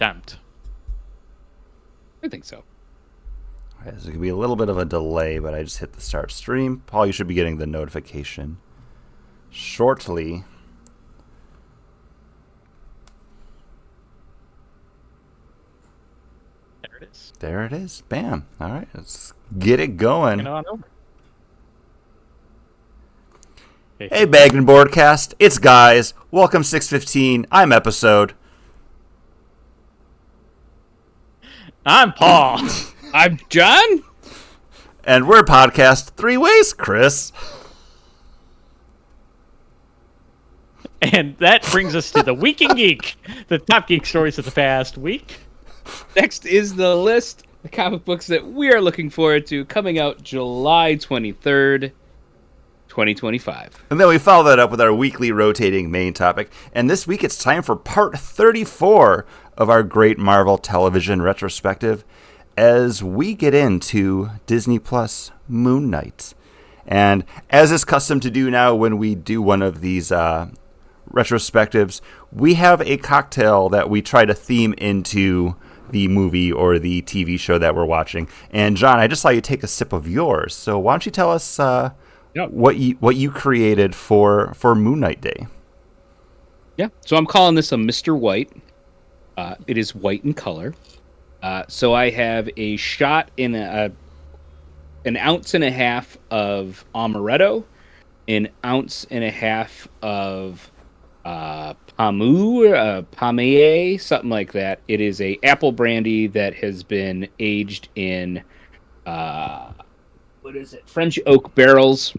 attempt. I think so. There's going to be a little bit of a delay, but I just hit the start stream. Paul, you should be getting the notification shortly. There it is. There it is. Bam. All right, let's get it going. On over. Hey, Baggin' Boardcast. It's Guys. Welcome 615. I'm Episode. I'm Paul. I'm John. And we're podcast three ways, Chris. And that brings us to the Week in Geek, the top geek stories of the past week. Next is the list of comic books that we are looking forward to coming out July 23rd, 2025. And then we follow that up with our weekly rotating main topic. And this week it's time for part 34 of our great Marvel television retrospective as we get into Disney Plus Moon Knight. And as is custom to do now when we do one of these retrospectives, we have a cocktail that we try to theme into the movie or the TV show that we're watching. And John, I just saw you take a sip of yours. So why don't you tell us what you created for Moon Knight Day? Yeah, so I'm calling this a Mr. White. It is white in color. So I have a shot in an ounce and a half of amaretto, an ounce and a half of pommeil, something like that. It is a apple brandy that has been aged in French oak barrels,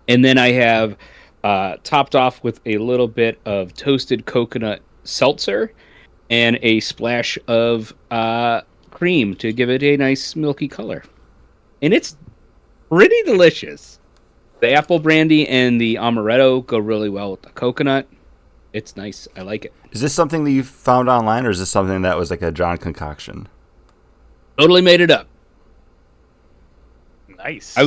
and then I have topped off with a little bit of toasted coconut seltzer and a splash of cream to give it a nice milky color, and it's pretty delicious. The apple brandy and the amaretto go really well with the coconut. It's nice. I like it. Is this something that you found online, or is this something that was like a John concoction? Totally made it up. Nice.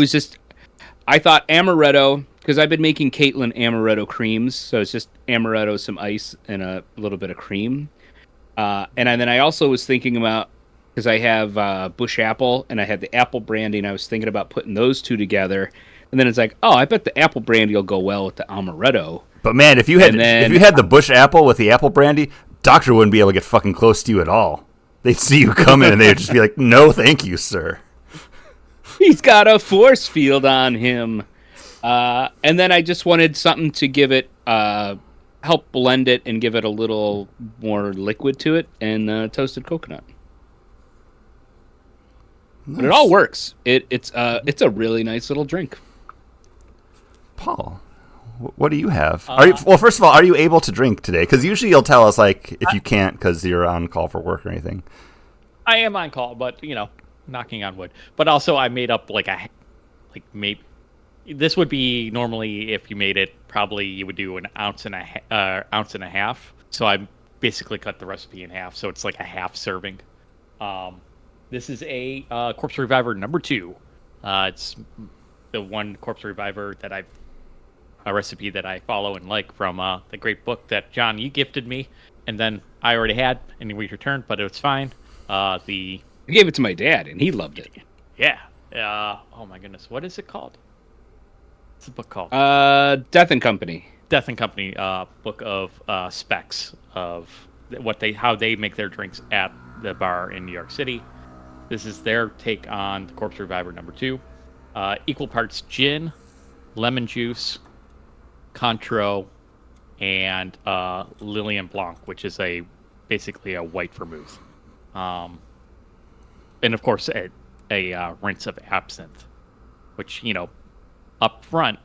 I thought amaretto, because I've been making Caitlin amaretto creams, so it's just amaretto, some ice, and a little bit of cream. Then I also was thinking about, because I have bush apple, and I had the apple brandy, and I was thinking about putting those two together. And then it's like, oh, I bet the apple brandy will go well with the amaretto. But man, if you had the bush apple with the apple brandy, Doctor wouldn't be able to get fucking close to you at all. They'd see you coming and they'd just be like, "No, thank you, sir." He's got a force field on him. And then I just wanted something to give it, help blend it and give it a little more liquid to it, and toasted coconut. Nice. But it all works. It's a really nice little drink. Paul, what do you have? First of all, are you able to drink today? Because usually you'll tell us like if you can't because you're on call for work or anything. I am on call, but knocking on wood. But also, I made up maybe this would be normally if you made it. Probably you would do an ounce and a half. So I basically cut the recipe in half, so it's like a half serving. This is a Corpse Reviver number 2. It's the one Corpse Reviver that a recipe that I follow and like from the great book that John, you gifted me, and then I already had and we returned, but it's fine. I gave it to my dad and he loved it. Yeah. Oh my goodness, what is it called? What's the book called? Death and Company. Death and Company. Book of specs of how they make their drinks at the bar in New York City. This is their take on the Corpse Reviver number 2. Equal parts gin, lemon juice, Cointreau, and Lillian Blanc, which is basically a white vermouth. And of course a rinse of absinthe, which, up front,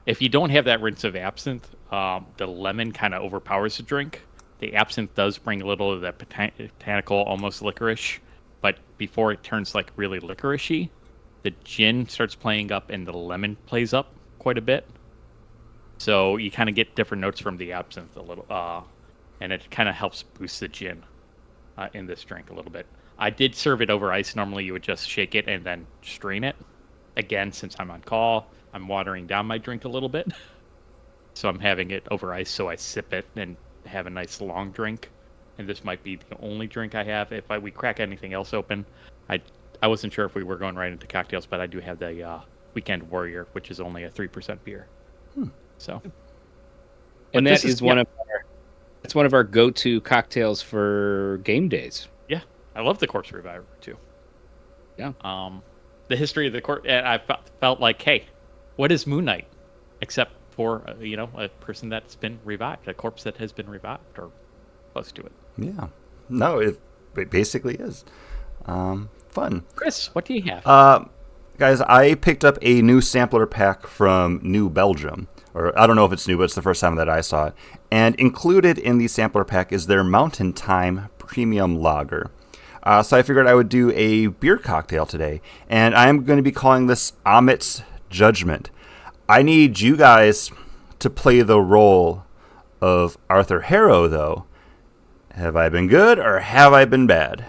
if you don't have that rinse of absinthe, the lemon kind of overpowers the drink. The absinthe does bring a little of that botanical, almost licorice, but before it turns like really licoricey, the gin starts playing up and the lemon plays up quite a bit. So you kind of get different notes from the absinthe a little, and it kind of helps boost the gin in this drink a little bit. I did serve it over ice. Normally you would just shake it and then strain it. Again, since I'm on call, I'm watering down my drink a little bit. So I'm having it over ice so I sip it and have a nice long drink and this might be the only drink I have. If we crack anything else open, I wasn't sure if we were going right into cocktails, but I do have the Weekend Warrior, which is only a 3% beer. So, and that is one of our go-to cocktails for game days. Yeah, I love the Corpse Reviver too. Yeah. The history of the corpse, and I felt like, hey, what is Moon Knight, except for a person that's been revived, a corpse that has been revived or close to it. Yeah. No, it basically is. Fun. Chris, what do you have? Guys, I picked up a new sampler pack from New Belgium. Or I don't know if it's new, but it's the first time that I saw it. And included in the sampler pack is their Mountain Time Premium Lager. So I figured I would do a beer cocktail today. And I'm going to be calling this Amit's Judgment. I need you guys to play the role of Arthur Harrow, though. Have I been good or have I been bad?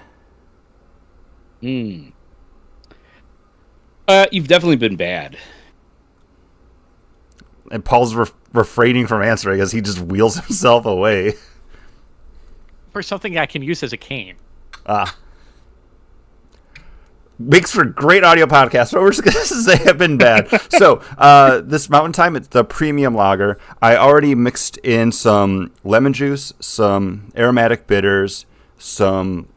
You've definitely been bad. And Paul's refraining from answering as he just wheels himself away. For something I can use as a cane. Makes for great audio podcast, but we're just going to say I've been bad. So, this Mountain Time, it's the premium lager. I already mixed in some lemon juice, some aromatic bitters, some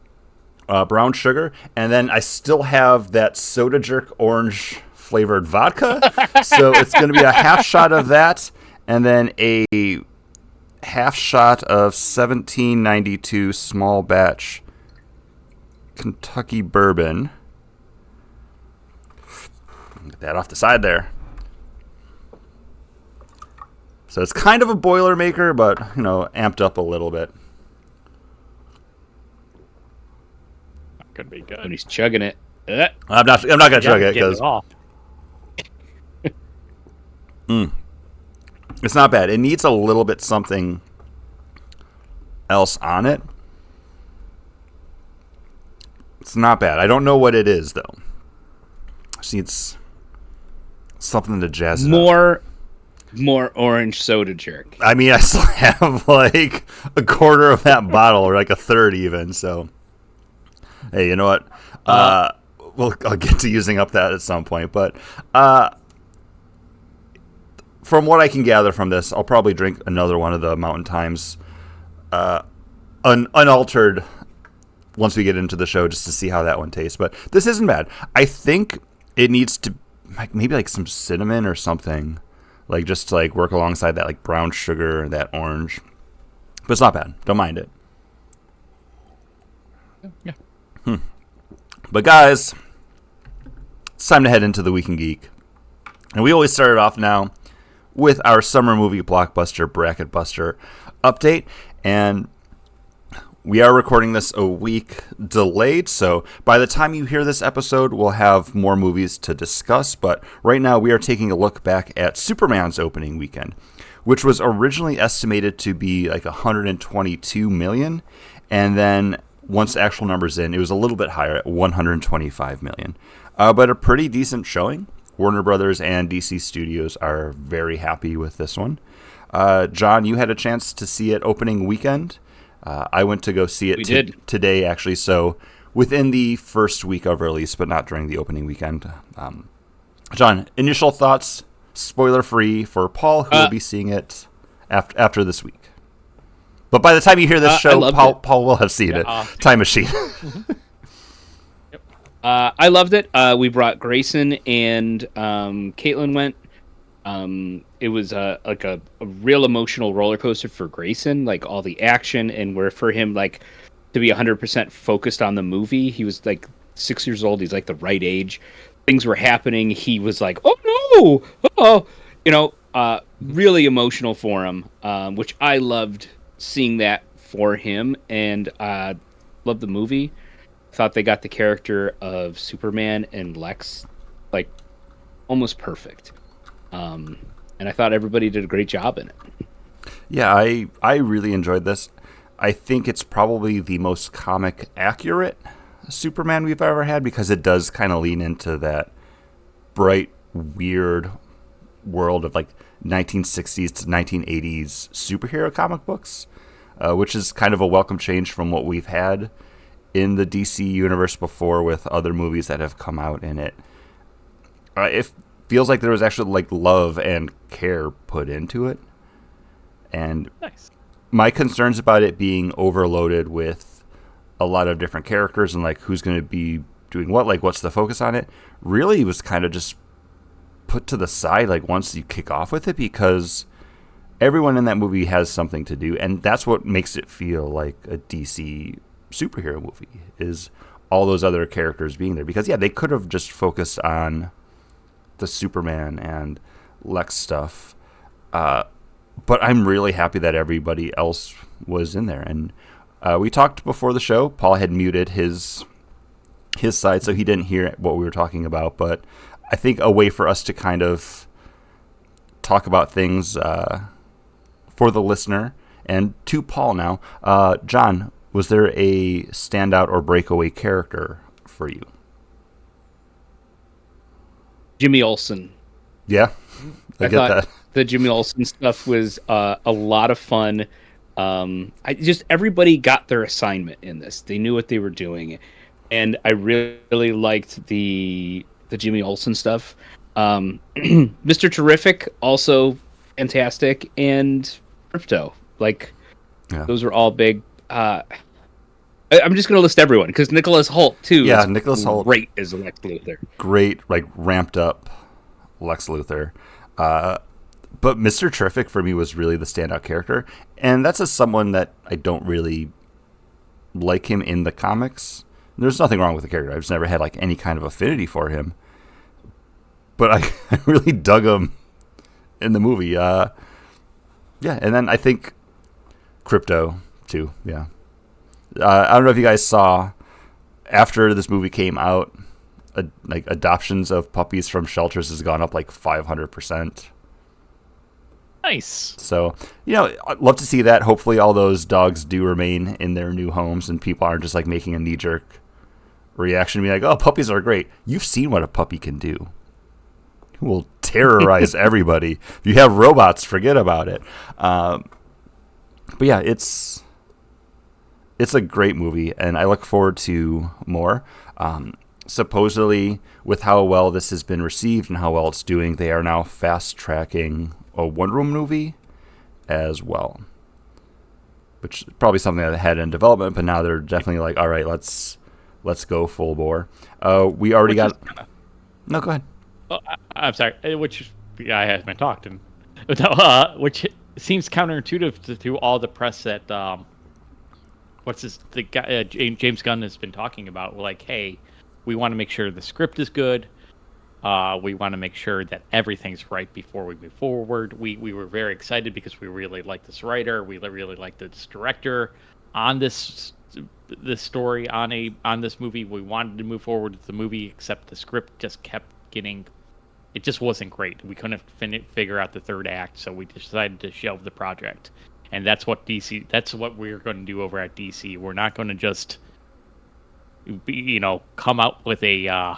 brown sugar, and then I still have that Soda Jerk orange flavored vodka. So it's going to be a half shot of that, and then a half shot of 1792 small batch Kentucky bourbon. Get that off the side there. So it's kind of a Boilermaker, but amped up a little bit. That could be good. When he's chugging it. I'm not gonna chug it because it's not bad. It needs a little bit something else on it. It's not bad. I don't know what it is though. Just needs something to jazz it up. More orange Soda Jerk. I mean, I still have like a quarter of that bottle, or like a third even. So, hey, you know what? I'll get to using up that at some point. But from what I can gather from this, I'll probably drink another one of the Mountain Times, unaltered, once we get into the show, just to see how that one tastes. But this isn't bad. I think it needs to maybe like some cinnamon or something, like just to like work alongside that like brown sugar, that orange. But it's not bad. Don't mind it. Yeah. But guys, it's time to head into the Week in Geek. And we always start it off now with our summer movie blockbuster bracket buster update. And we are recording this a week delayed, so by the time you hear this episode, we'll have more movies to discuss. But right now, we are taking a look back at Superman's opening weekend, which was originally estimated to be like 122 million, and then once the actual numbers in, it was a little bit higher at 125 million. But a pretty decent showing. Warner Brothers and DC Studios are very happy with this one. John, you had a chance to see it opening weekend. I went to go see it today, actually, so within the first week of release, but not during the opening weekend. John, initial thoughts, spoiler-free, for Paul, who will be seeing it after this week. But by the time you hear this show, Paul will have seen it. Time Machine. I loved it. We brought Grayson and Caitlin went. It was like a real emotional roller coaster for Grayson, like all the action, and where for him like to be 100% focused on the movie. He was like 6 years old. He's like the right age. Things were happening. He was like, "Oh no!" Really emotional for him, which I loved seeing that for him, and loved the movie. Thought they got the character of Superman and Lex like almost perfect. And I thought everybody did a great job in it. Yeah, I really enjoyed this. I think it's probably the most comic accurate Superman we've ever had, because it does kind of lean into that bright, weird world of like 1960s to 1980s superhero comic books. which is kind of a welcome change from what we've had in the DC universe before with other movies that have come out in it. It feels like there was actually like love and care put into it, and Nice. my concerns about it being overloaded with a lot of different characters and like who's going to be doing what, like what's the focus on it, really was kind of just put to the side like once you kick off with it, because everyone in that movie has something to do, and that's what makes it feel like a DC superhero movie, is all those other characters being there. Because yeah, they could have just focused on the Superman and Lex stuff, but I'm really happy that everybody else was in there. And we talked before the show. Paul had muted his side, so he didn't hear what we were talking about. But I think a way for us to kind of talk about things for the listener and to Paul now, John, was there a standout or breakaway character for you? Jimmy Olsen. Yeah, I get that. The Jimmy Olsen stuff was a lot of fun. Everybody got their assignment in this. They knew what they were doing, and I really liked the Jimmy Olsen stuff. Mr. Terrific, also fantastic, and Crypto. Those were all big. I'm just going to list everyone because Nicholas Hoult too. Yeah, Nicholas Hoult, great as Lex Luthor. Great, like ramped up Lex Luthor. But Mr. Terrific for me was really the standout character, and that's as someone that I don't really like him in the comics. There's nothing wrong with the character. I've just never had like any kind of affinity for him. But I really dug him in the movie. Yeah, and then I think Crypto too. Yeah. I don't know if you guys saw after this movie came out, like adoptions of puppies from shelters has gone up like 500%. Nice. So, I'd love to see that. Hopefully all those dogs do remain in their new homes and people aren't just like making a knee-jerk reaction to be like, oh, puppies are great. You've seen what a puppy can do. It will terrorize everybody. If you have robots, forget about it. But yeah, it's a great movie, and I look forward to more. Supposedly, with how well this has been received and how well it's doing, they are now fast-tracking a Wonder Woman movie as well, which is probably something that had in development, but now they're definitely like, all right, let's go full bore. We already got... No, go ahead. Oh, I'm sorry. Which I haven't talked, and which seems counterintuitive to all the press that the guy James Gunn has been talking about. Like, hey, we want to make sure the script is good. We want to make sure that everything's right before we move forward. We were very excited because we really like this writer. We really like this director on this story on this movie. We wanted to move forward with the movie, except the script just kept getting. It just wasn't great. We couldn't figure out the third act, so we decided to shelve the project. And that's what DC. That's what we're going to do over at DC. We're not going to just, come out with a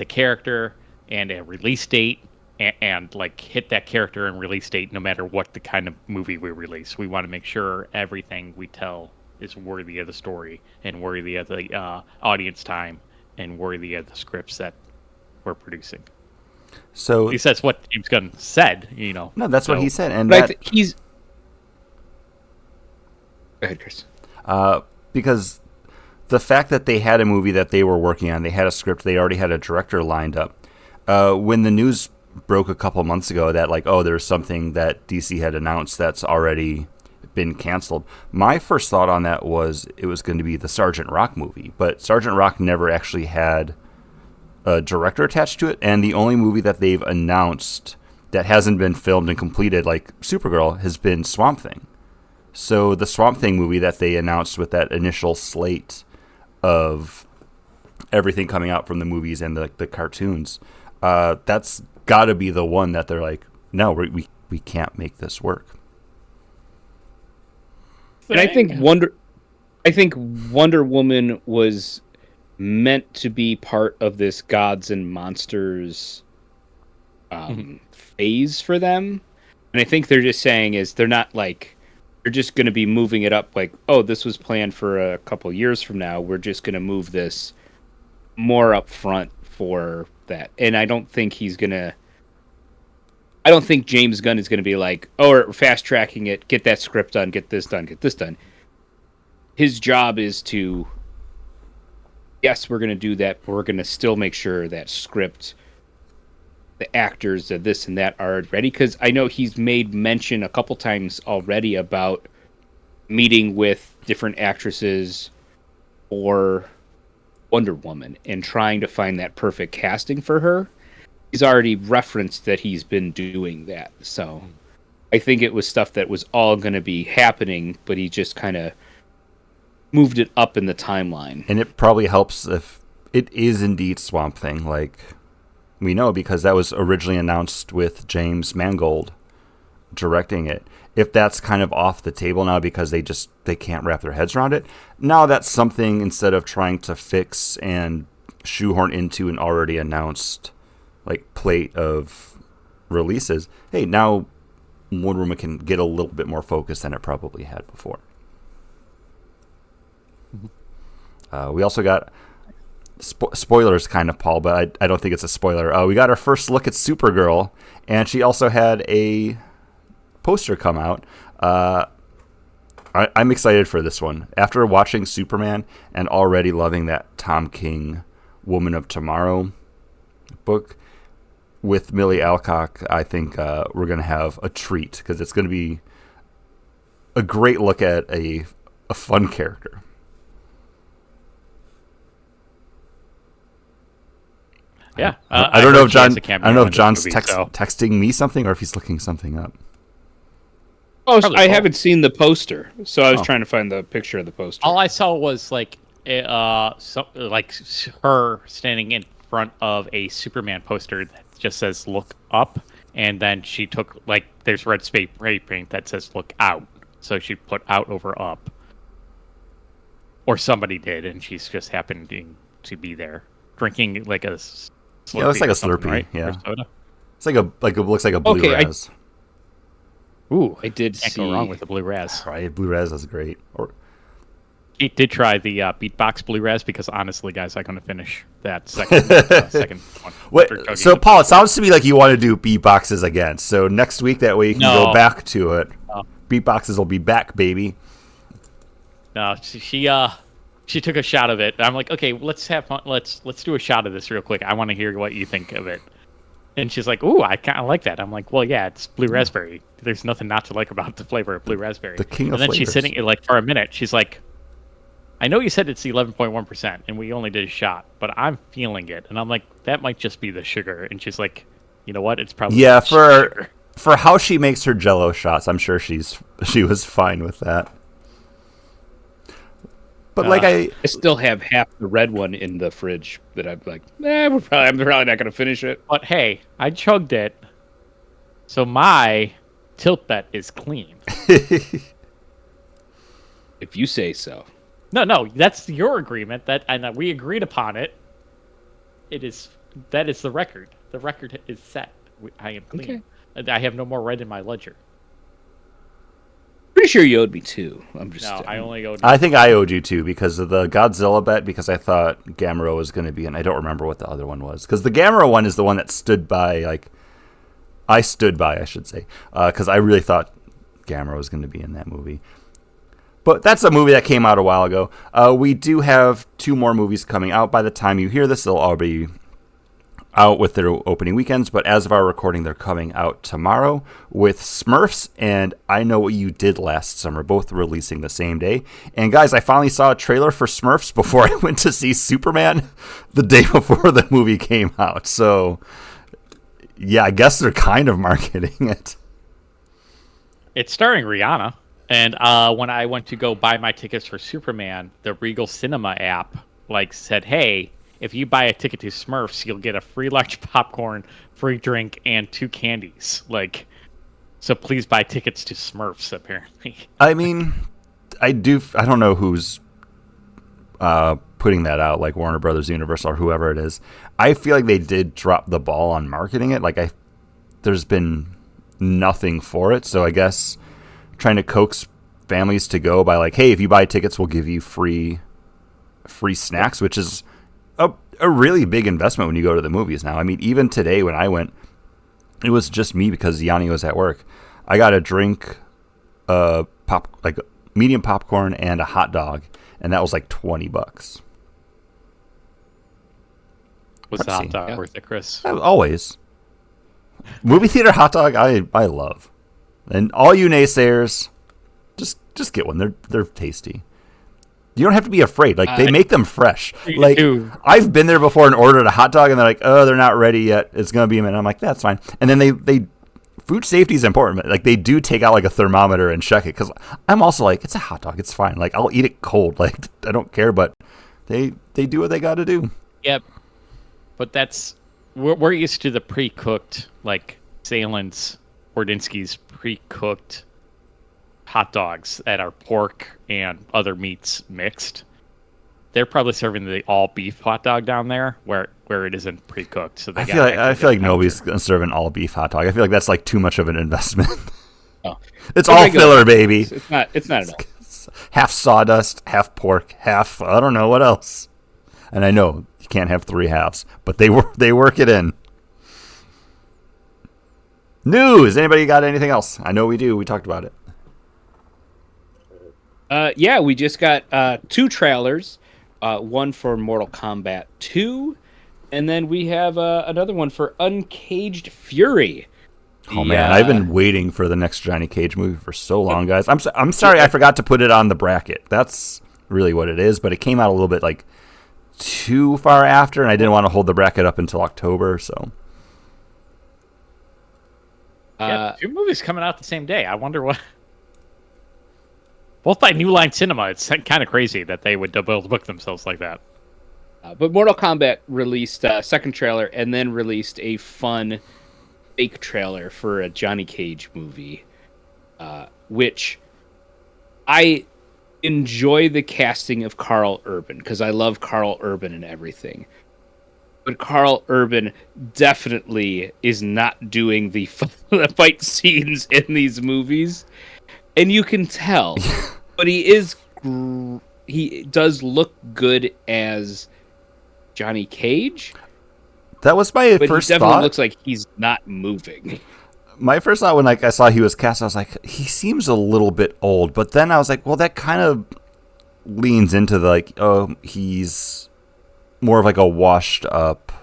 character and a release date and like hit that character and release date no matter what the kind of movie we release. We want to make sure everything we tell is worthy of the story and worthy of the audience time and worthy of the scripts that we're producing. So at least that's what James Gunn said. No, that's what he said, and he's. Go ahead, Chris. Because the fact that they had a movie that they were working on, they had a script, they already had a director lined up. When the news broke a couple months ago that there's something that DC had announced that's already been canceled, my first thought on that was it was going to be the Sergeant Rock movie, but Sergeant Rock never actually had a director attached to it, and the only movie that they've announced that hasn't been filmed and completed, like Supergirl, has been Swamp Thing. So the Swamp Thing movie that they announced with that initial slate of everything coming out from the movies and the cartoons, that's got to be the one that they're like, no, we can't make this work. And I think Wonder Woman was meant to be part of this Gods and Monsters phase for them. And I think they're just saying is they're not like they're just going to be moving it up. Like, oh, this was planned for a couple years from now. We're just going to move this more up front for that. And I don't think I don't think James Gunn is going to be like, oh, we're fast tracking it, get that script done, get this done, get this done. His job is to, yes, we're going to do that, but we're going to still make sure that script, the actors, the this and that are ready. Because I know he's made mention a couple times already about meeting with different actresses for Wonder Woman and trying to find that perfect casting for her. He's already referenced that he's been doing that. So I think it was stuff that was all going to be happening, but he just kind of moved it up in the timeline. And it probably helps if it is indeed Swamp Thing, like we know, because that was originally announced with James Mangold directing it. If that's kind of off the table now because they can't wrap their heads around it, now that's something instead of trying to fix and shoehorn into an already announced like plate of releases. Hey, now Wonder Woman can get a little bit more focus than it probably had before. We also got spoilers, kind of, Paul, but I don't think it's a spoiler. We got our first look at Supergirl, and she also had a poster come out. I'm excited for this one. After watching Superman and already loving that Tom King Woman of Tomorrow book, with Millie Alcock, I think we're going to have a treat because it's going to be a great look at a fun character. Yeah, I don't know if John's movie, texting me something or if he's looking something up. Oh, I haven't seen the poster, so I was trying to find the picture of the poster. All I saw was like her standing in front of a Superman poster that just says "Look up," and then she took there's red spray paint that says "Look out," so she put "out" over "up," or somebody did, and she's just happened to be there drinking like a Slurpee. Yeah, it looks like a Slurpee, right? Yeah, soda. It's it looks like a blue raz. Ooh, I did can't go wrong with the blue raz. Right, blue raz is great. He did try the beatbox blue raz because honestly, guys, I couldn't finish that second one. Wait, so Paul, it sounds to me like you want to do beatboxes again. So next week, that way you can go back to it. No. Beatboxes will be back, baby. No, she took a shot of it. I'm like, okay, let's have fun. Let's do a shot of this real quick. I want to hear what you think of it. And she's like, ooh, I kind of like that. I'm like, well, yeah, it's blue raspberry. There's nothing not to like about the flavor of blue raspberry. The king of flavors. And then she's sitting for a minute. She's like, I know you said it's 11.1%, and we only did a shot, but I'm feeling it. And I'm like, that might just be the sugar. And she's like, you know what? It's probably sugar. For how she makes her Jell-O shots, I'm sure she was fine with that. But I still have half the red one in the fridge that I'm like, I'm probably not going to finish it. But hey, I chugged it, so my tilt bet is clean. If you say so. No, that's your agreement. And we agreed upon it. That is the record. The record is set. I am clean. Okay. I have no more red in my ledger. Pretty sure you owed me 2. I only owed. I think I owed you 2 because of the Godzilla bet. Because I thought Gamera was going to be in. I don't remember what the other one was. Because the Gamera one is the one that stood by. I stood by, I should say, because I really thought Gamera was going to be in that movie. But that's a movie that came out a while ago. We do have 2 more movies coming out. By the time you hear this, they'll all be out with their opening weekends, but as of our recording, they're coming out tomorrow with Smurfs and I Know What You Did Last Summer, both releasing the same day. And guys, I finally saw a trailer for Smurfs before I went to see Superman the day before the movie came out. So, yeah, I guess they're kind of marketing it. It's starring Rihanna. And when I went to go buy my tickets for Superman, the Regal Cinema app said, hey, if you buy a ticket to Smurfs, you'll get a free large popcorn, free drink, and 2 candies. So please buy tickets to Smurfs, apparently. I mean, I don't know who's putting that out, like Warner Brothers, Universal, or whoever it is. I feel like they did drop the ball on marketing it. There's been nothing for it. So I guess trying to coax families to go by like, hey, if you buy tickets, we'll give you free snacks, which is a really big investment when you go to the movies now. I mean, even today when I went, it was just me because Yanni was at work. I got a drink, like medium popcorn and a hot dog, and that was like $20. Was the hot dog worth it, Chris? Always. Movie theater hot dog, I love. And all you naysayers, just get one. They're tasty. You don't have to be afraid. Like, they make them fresh. Like, I've been there before and ordered a hot dog, and they're like, oh, they're not ready yet. It's going to be a minute. I'm like, that's fine. And then they food safety is important. Like, they do take out, like, a thermometer and check it. Because I'm also like, it's a hot dog. It's fine. Like, I'll eat it cold. Like, I don't care. But they do what they got to do. Yep. But we're used to the pre-cooked, like, Salen's, Ordinsky's pre-cooked hot dogs that are pork and other meats mixed. They're probably serving the all beef hot dog down there where it isn't pre-cooked. So I feel like nobody's gonna serve an all beef hot dog. I feel like that's like too much of an investment. Oh. It's all filler, baby. It's not at all. Half sawdust, half pork, half I don't know what else. And I know you can't have 3 halves, but they work it in. News. Anybody got anything else? I know we do. We talked about it. Yeah, we just got 2 trailers. One for Mortal Kombat 2, and then we have another one for Uncaged Fury. Man, I've been waiting for the next Johnny Cage movie for so long, guys. I'm sorry I forgot to put it on the bracket. That's really what it is, but it came out a little bit like too far after, and I didn't want to hold the bracket up until October, so. Yeah, 2 movies coming out the same day. I wonder what. Both by New Line Cinema. It's kind of crazy that they would book themselves like that. But Mortal Kombat released a second trailer and then released a fun fake trailer for a Johnny Cage movie, which I enjoy the casting of Karl Urban because I love Karl Urban and everything. But Karl Urban definitely is not doing the fight scenes in these movies. And you can tell, but he does look good as Johnny Cage. That was my but first he definitely thought. Looks like he's not moving. My first thought when I saw he was cast, I was like, he seems a little bit old. But then I was like, well, that kind of leans into the, like, oh, he's more of like a washed up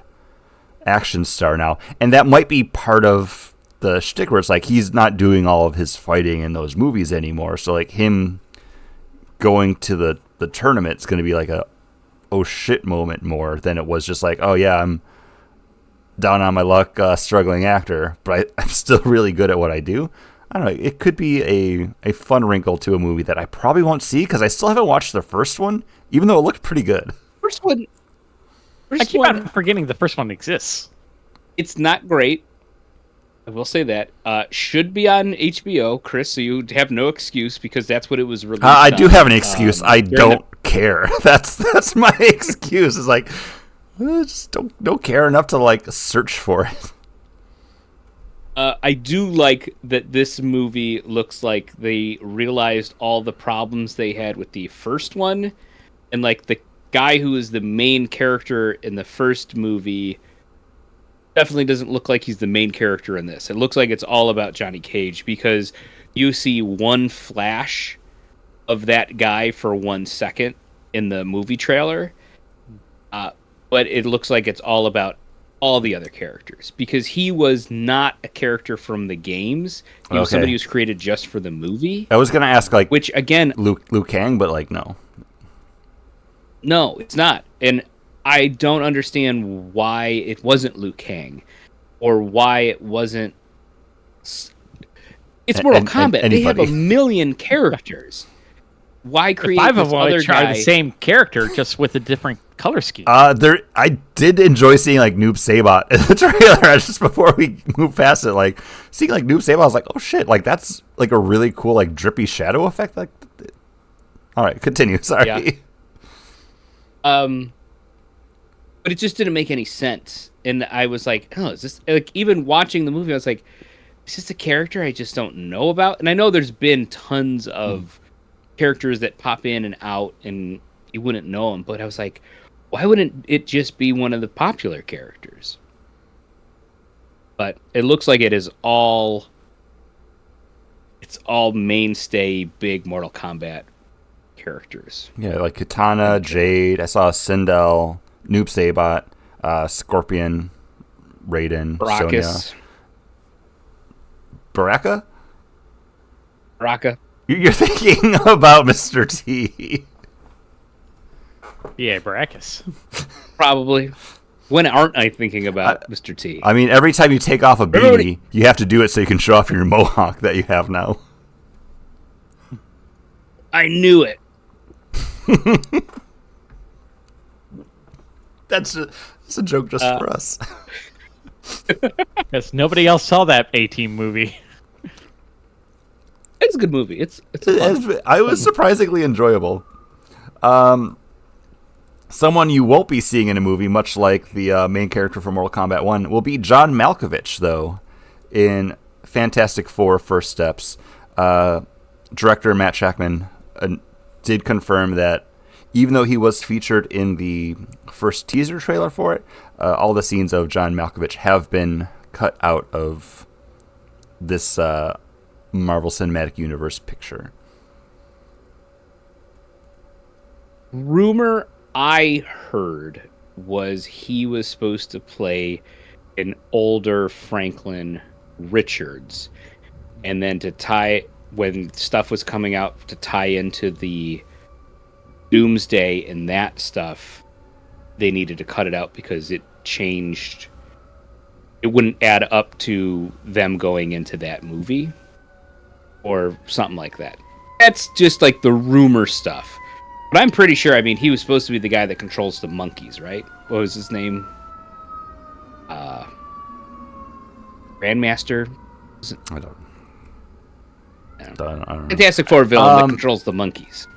action star now, and that might be part of the shtick where it's like he's not doing all of his fighting in those movies anymore. So like him going to the tournament is going to be like a oh shit moment more than it was just like, oh yeah, I'm down on my luck, struggling actor, but I'm still really good at what I do. I don't know. It could be a fun wrinkle to a movie that I probably won't see because I still haven't watched the first one, even though it looked pretty good. First one. I keep on forgetting the first one exists. It's not great. I will say that. Should be on HBO, Chris, so you have no excuse because that's what it was released I do on. have an excuse. I don't care. That's my excuse. It's like, just don't care enough to like search for it. I do like that this movie looks like they realized all the problems they had with the first one, and like the guy who is the main character in the first movie definitely doesn't look like he's the main character in this. It looks like it's all about Johnny Cage because you see one flash of that guy for 1 second in the movie trailer, but it looks like it's all about all the other characters because he was not a character from the games. He was somebody who's created just for the movie. I was going to ask, like, which again, Liu Kang, but like, no, it's not. And I don't understand why it wasn't Liu Kang or why it wasn't. It's Mortal Kombat. They have a million characters. Why create 5 this of them other try guy? the same character just with a different color scheme? I did enjoy seeing like Noob Saibot in the trailer just before we move past it. Like seeing like Noob Saibot, I was like, oh shit, like that's like a really cool like drippy shadow effect. Like, all right, continue. Sorry. Yeah. But it just didn't make any sense, and I was like, oh, is this like even watching the movie? I was like, is this a character I just don't know about? And I know there's been tons of characters that pop in and out, and you wouldn't know them. But I was like, why wouldn't it just be one of the popular characters? But it looks like it is all. It's all mainstay big Mortal Kombat characters. Yeah, like Katana, Jade. I saw Sindel, Noob Saibot, Scorpion, Raiden, Baracus. Sonya. Baraka? Baraka. You're thinking about Mr. T. Yeah, Baracus. Probably. When aren't I thinking about Mr. T? I mean, every time you take off a beanie, you have to do it so you can show off your mohawk that you have now. I knew it. That's a joke just for us. Because nobody else saw that A-Team movie. It's a good movie. It was surprisingly enjoyable. Someone you won't be seeing in a movie, much like the main character from Mortal Kombat 1, will be John Malkovich, though, in Fantastic Four First Steps. Director Matt Shackman did confirm that even though he was featured in the first teaser trailer for it, all the scenes of John Malkovich have been cut out of this Marvel Cinematic Universe picture. Rumor I heard was he was supposed to play an older Franklin Richards, and then to tie, when stuff was coming out to tie into the Doomsday and that stuff, they needed to cut it out because it changed. It wouldn't add up to them going into that movie or something like that. That's just like the rumor stuff. But I'm pretty sure, I mean, he was supposed to be the guy that controls the monkeys, right? What was his name? Grandmaster? I don't know. Fantastic Four villain that controls the monkeys.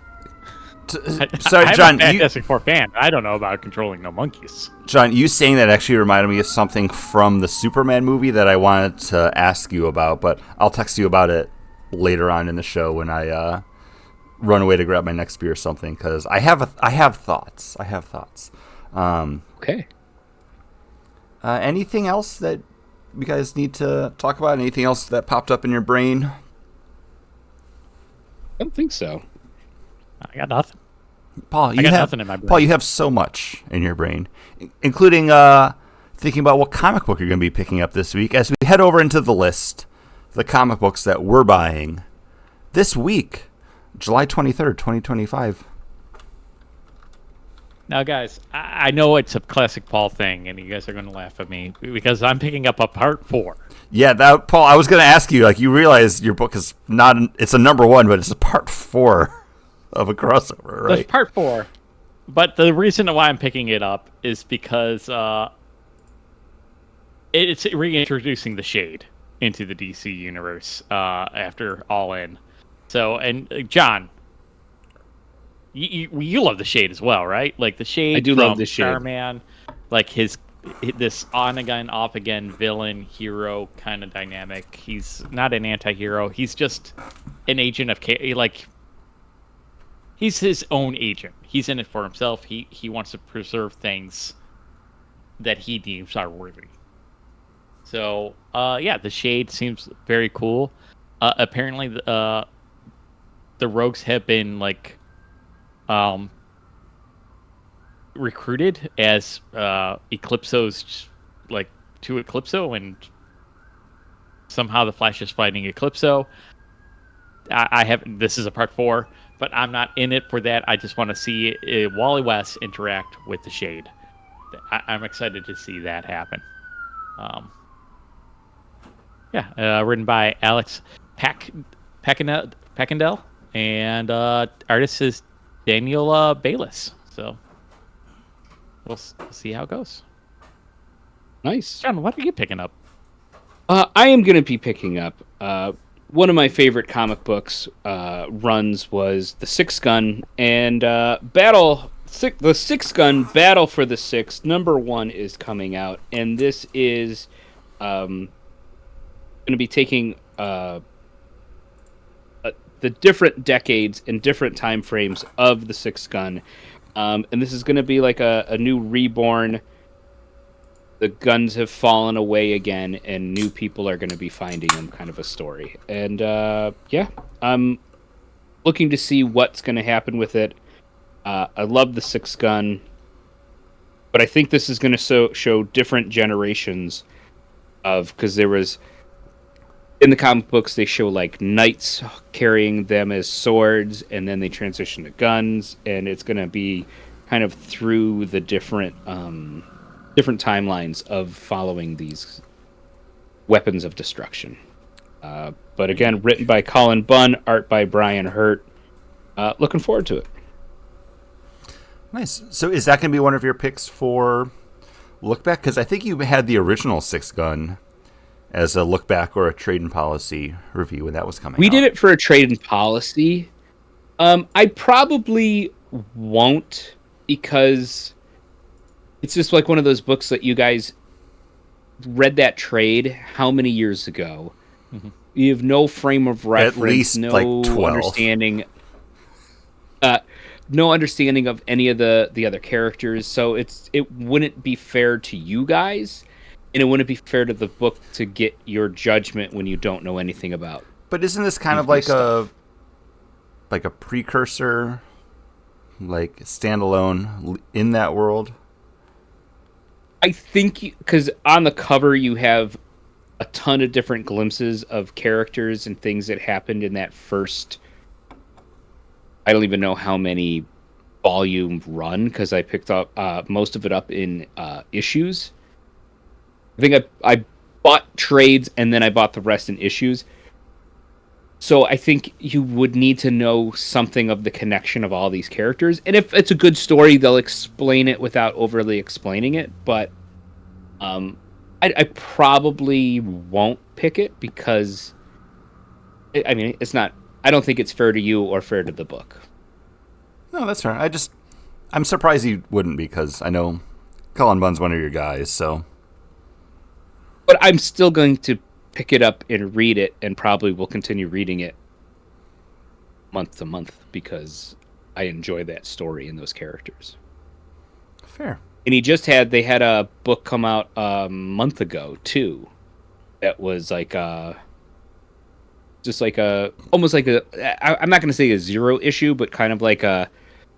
Sorry, I'm John. a Fantastic Four fan. I don't know about controlling no monkeys. John, you saying that actually reminded me of something from the Superman movie that I wanted to ask you about, but I'll text you about it later on in the show when I run away to grab my next beer or something, because I have thoughts. Okay. Anything else that you guys need to talk about? Anything else that popped up in your brain? I don't think so. I got nothing. Paul, I got nothing in my brain. Paul, you have so much in your brain, including thinking about what comic book you're going to be picking up this week. As we head over into the list, the comic books that we're buying this week, July 23rd, 2025. Now, guys, I know it's a classic Paul thing, and you guys are going to laugh at me because I'm picking up a part 4. Yeah, that Paul, I was going to ask you, like, you realize your book is not, it's a number 1, but it's a part 4 of a crossover, right? There's part 4. But the reason why I'm picking it up is because it's reintroducing the Shade into the DC universe after All In. So, and John, you love the Shade as well, right? Like the Shade. I do love the Shade. Starman, like this on again, off again villain hero kind of dynamic. He's not an anti-hero. He's just an agent of like. He's his own agent. He's in it for himself. He wants to preserve things that he deems are worthy. So, yeah, the Shade seems very cool. Apparently, the rogues have been like recruited as Eclipso's like to Eclipso, and somehow the Flash is fighting Eclipso. I have this is a part 4, but I'm not in it for that. I just want to see Wally West interact with the Shade. I'm excited to see that happen. Written by Alex Packendell, and artist is Daniel Bayless. So we'll see how it goes. Nice. John, what are you picking up? I am going to be picking up one of my favorite comic books runs was the Six Gun and the Six Gun Battle for the Six #1 is coming out, and this is going to be taking the different decades and different time frames of the Six Gun. And this is going to be like a new reborn. The guns have fallen away again, and new people are going to be finding them, kind of a story. And yeah, I'm looking to see what's going to happen with it. I love the Six Gun, but I think this is going to show different generations of, because there was in the comic books they show like knights carrying them as swords, and then they transition to guns, and it's going to be kind of through the different timelines of following these weapons of destruction. But again, written by Colin Bunn, art by Brian Hurt. Looking forward to it. Nice. So is that going to be one of your picks for look back? Because I think you had the original Six Gun as a look back or a trade and policy review when that was coming out. We did it for a trade and policy. I probably won't, because it's just like one of those books that you guys read that trade how many years ago? Mm-hmm. You have no frame of reference, at least no like 12. Understanding. No understanding of any of the other characters, so it wouldn't be fair to you guys, and it wouldn't be fair to the book to get your judgment when you don't know anything about. But isn't this kind of like a precursor, like standalone in that world? I think because on the cover you have a ton of different glimpses of characters and things that happened in that first. I don't even know how many volume run, because I picked up most of it up in issues. I think I bought trades and then I bought the rest in issues. So I think you would need to know something of the connection of all these characters. And if it's a good story, they'll explain it without overly explaining it. But I probably won't pick it because, I mean, it's not. I don't think it's fair to you or fair to the book. No, that's fair. I'm surprised you wouldn't, because I know Colin Bunn's one of your guys, so. But I'm still going to pick it up and read it, and probably will continue reading it month to month because I enjoy that story and those characters. Fair. And they had a book come out a month ago too, that was like just like almost like I'm not going to say a zero issue, but kind of like a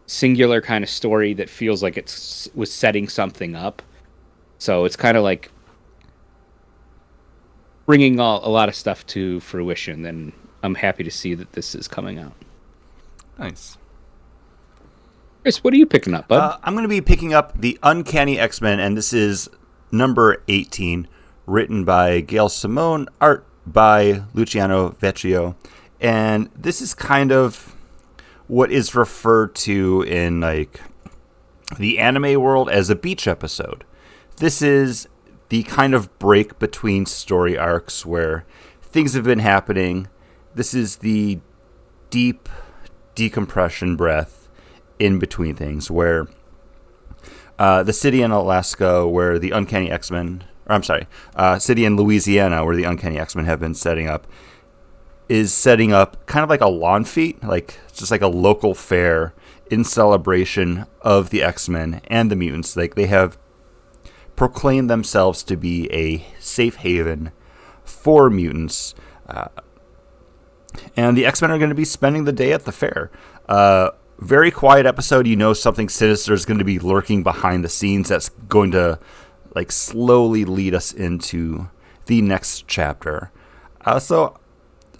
singular kind of story that feels like was setting something up. So it's kind of like bringing a lot of stuff to fruition, and I'm happy to see that this is coming out. Nice. Chris, what are you picking up, bud? I'm going to be picking up The Uncanny X-Men, and this is number 18, written by Gail Simone, art by Luciano Vecchio. And this is kind of what is referred to in like the anime world as a beach episode. This is the kind of break between story arcs where things have been happening. This is the deep decompression breath in between things, where the city in Alaska where the Uncanny X-Men, city in Louisiana where the Uncanny X-Men have been setting up, is setting up kind of like a lawn feat, like just like a local fair in celebration of the X-Men and the mutants. Like they have proclaimed themselves to be a safe haven for mutants. And the X-Men are going to be spending the day at the fair. Very quiet episode. You know something sinister is going to be lurking behind the scenes that's going to like slowly lead us into the next chapter. So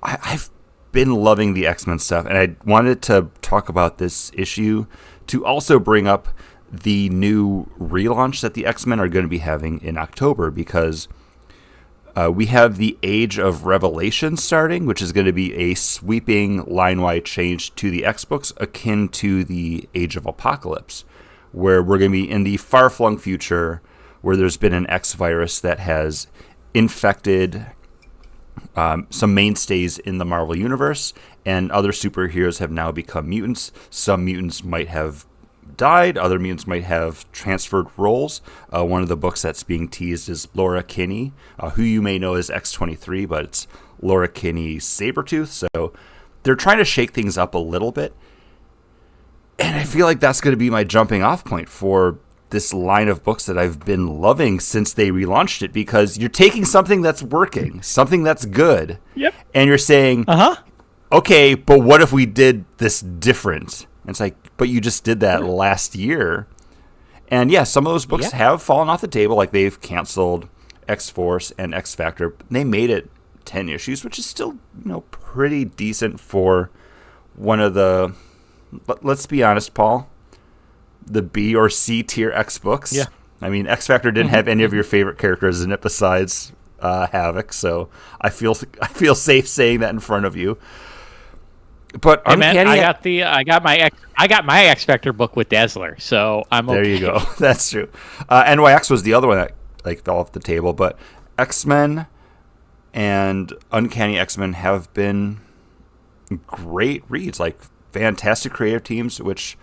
I've been loving the X-Men stuff, and I wanted to talk about this issue to also bring up the new relaunch that the X-Men are going to be having in October, because we have the Age of Revelation starting, which is going to be a sweeping line-wide change to the X-Books akin to the Age of Apocalypse, where we're going to be in the far-flung future where there's been an X-virus that has infected some mainstays in the Marvel Universe, and other superheroes have now become mutants. Some mutants might have died, other mutants might have transferred roles. One of the books that's being teased is Laura Kinney, who you may know as X-23, but it's Laura Kinney Sabretooth. So they're trying to shake things up a little bit. And I feel like that's going to be my jumping off point for this line of books that I've been loving since they relaunched it, because you're taking something that's working, something that's good, and you're saying, okay, but what if we did this different? And it's like, but you just did that last year. And yeah, some of those books have fallen off the table, like they've canceled X-Force and X-Factor. They made it 10 issues, which is still, pretty decent for one of the, but let's be honest, Paul, the B or C tier X books. Yeah. I mean, X-Factor didn't have any of your favorite characters in it besides Havoc, so I feel safe saying that in front of you. But hey, man, I got my X Factor book with Dazzler, so I'm okay. There you go. That's true. NYX was the other one that fell off the table, but X-Men and Uncanny X-Men have been great reads, like fantastic creative teams, which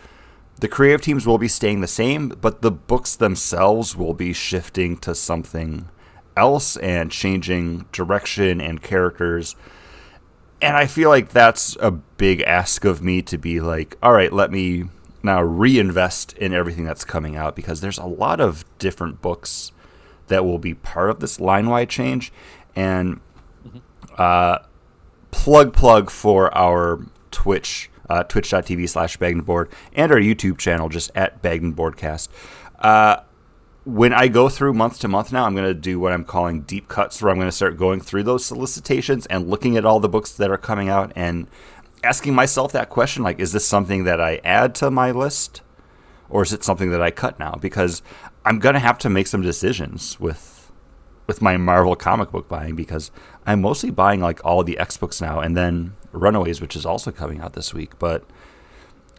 the creative teams will be staying the same, but the books themselves will be shifting to something else and changing direction and characters. And I feel like that's a big ask of me, to be like, all right, let me now reinvest in everything that's coming out, because there's a lot of different books that will be part of this line-wide change. And plug for our Twitch, twitch.tv/BagdenBoard, and our YouTube channel, just at BagdenBoardcast. When I go through month to month now, I'm going to do what I'm calling deep cuts, where I'm going to start going through those solicitations and looking at all the books that are coming out and asking myself that question, like, is this something that I add to my list, or is it something that I cut now? Because I'm going to have to make some decisions with my Marvel comic book buying, because I'm mostly buying like all the X books now, and then Runaways, which is also coming out this week. But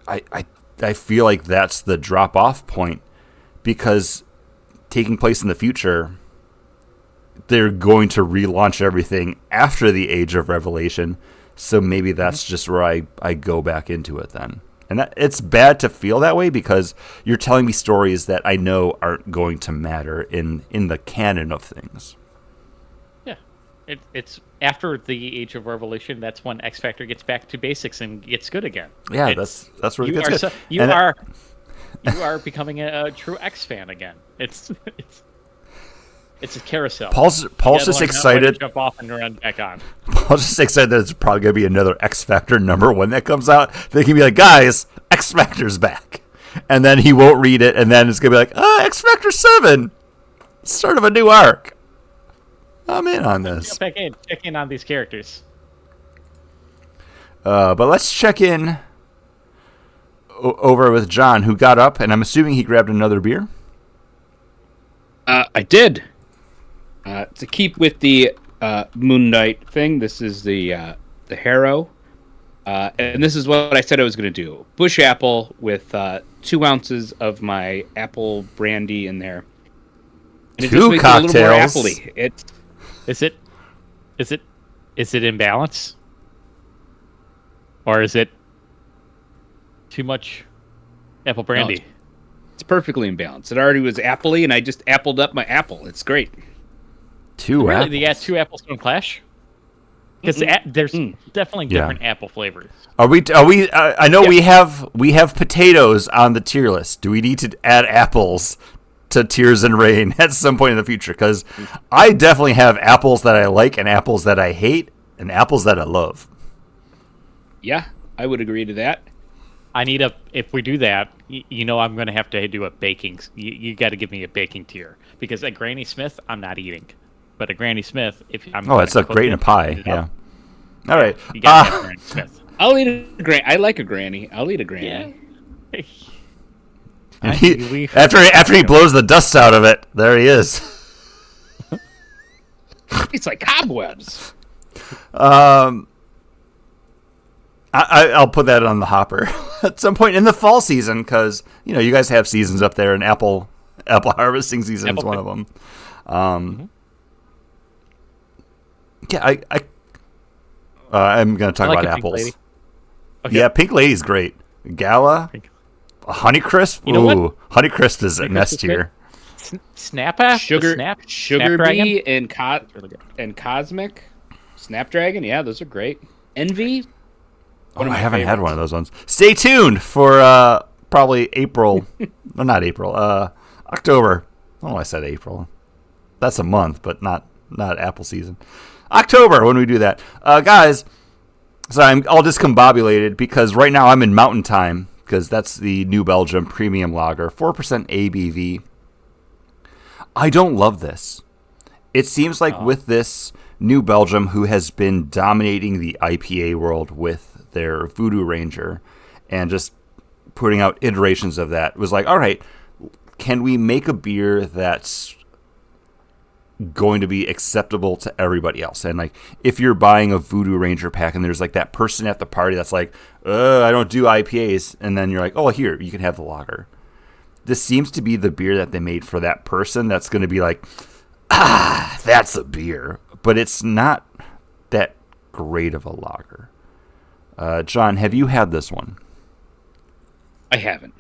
I feel like that's the drop off point, because taking place in the future, they're going to relaunch everything after the Age of Revelation. So maybe that's just where I go back into it then. And it's bad to feel that way, because you're telling me stories that I know aren't going to matter in the canon of things. Yeah. It's after the Age of Revelation, that's when X Factor gets back to basics and gets good again. Yeah, that's where it gets good. You are becoming a true X fan again. It's a carousel. Paul's just excited. Jump off and run back on. Paul's just excited that it's probably going to be another X Factor #1 that comes out. They can be like, guys, X Factor's back. And then he won't read it, and then it's going to be like, X Factor 7, start of a new arc. I'm in on this. Check in on these characters. But let's check in over with John, who got up, and I'm assuming he grabbed another beer. I did. To keep with the Moon Knight thing, this is the Harrow. And this is what I said I was going to do. Bush apple with 2 ounces of my apple brandy in there. And it just makes cocktails. It a little more appley. Is it in balance? Or is it too much apple brandy? No, it's perfectly in balance. It already was appley, and I just appled up my apple. It's great. 2 apples. Really? You got 2 apples don't clash? Because there's definitely different apple flavors. Are we? I know we have potatoes on the tier list. Do we need to add apples to Tears and Rain at some point in the future? Because I definitely have apples that I like, and apples that I hate, and apples that I love. Yeah, I would agree to that. If we do that, I'm going to have to do a baking. You got to give me a baking tier, because at Granny Smith, I'm not eating. But at Granny Smith, if I'm it's a great in a pie. Yeah. All right. You got to have Granny Smith. I'll eat a granny. I like a granny. I'll eat a granny. Yeah. After he blows the dust out of it, there he is. It's like cobwebs. I'll put that on the hopper at some point in the fall season, because you guys have seasons up there, and apple harvesting season is one of them. Yeah, I'm going to talk about apples. Okay. Yeah, Pink Lady's great. Gala, Honeycrisp. Ooh, Honeycrisp is an S tier. Sugar Bee, and Cosmic Snapdragon. Yeah, those are great. Envy. Oh, I haven't had one of those ones. Stay tuned for probably April. No, not April. October. Oh, I said April. That's a month, but not apple season. October when we do that, guys. So I'm all discombobulated because right now I'm in Mountain Time because that's the New Belgium Premium Lager, 4% ABV. I don't love this. It seems like with this New Belgium, who has been dominating the IPA world with their Voodoo Ranger and just putting out iterations of that, was like, all right, can we make a beer that's going to be acceptable to everybody else? And like, if you're buying a Voodoo Ranger pack and there's like that person at the party that's like, I don't do IPAs, and then you're like, oh, here, you can have the lager. This seems to be the beer that they made for that person that's going to be like, that's a beer. But it's not that great of a lager. John, have you had this one? I haven't.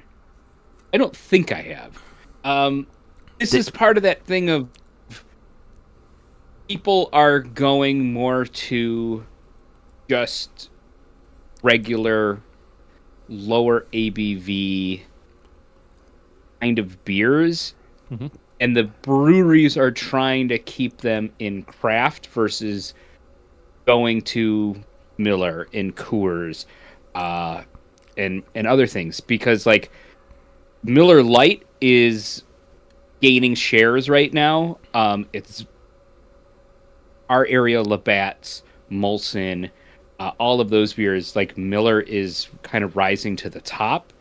I don't think I have. This is part of that thing of people are going more to just regular, lower ABV kind of beers, and the breweries are trying to keep them in craft versus going to Miller and Coors and other things, because like Miller Lite is gaining shares right now. It's our area, Labatt's, Molson, all of those beers, like Miller is kind of rising to the top.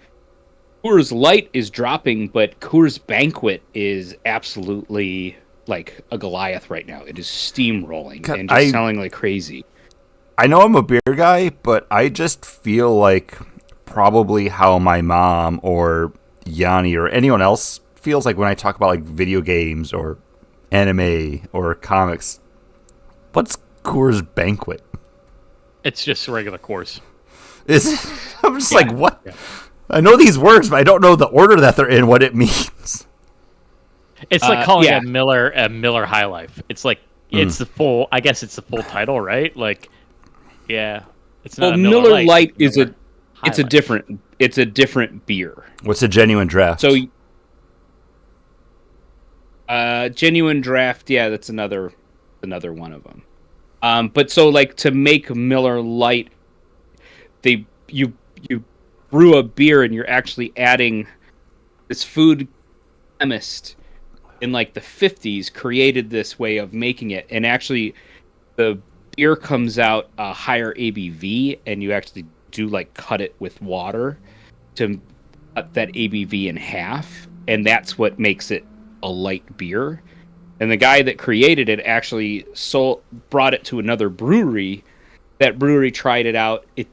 Coors Light is dropping, but Coors Banquet is absolutely like a Goliath right now. It is steamrolling and just selling like crazy. I know I'm a beer guy, but I just feel like probably how my mom or Yanni or anyone else feels like when I talk about like video games or anime or comics. What's Coors Banquet? It's just regular Coors. I'm just like, what? Yeah. I know these words, but I don't know the order that they're in, what it means. It's like calling a Miller High Life. It's like, it's the full, I guess it's the full title, right? Like, yeah. It's not Miller Lite is it's a different beer. What's a genuine draft? So, genuine draft, yeah, that's another one of them. But so like to make Miller Lite, you brew a beer and you're actually adding this food chemist in like the 50s created this way of making it, and actually the beer comes out a higher ABV, and you actually do like cut it with water to cut that ABV in half, and that's what makes it a light beer. And the guy that created it actually brought it to another brewery. That brewery tried it out. It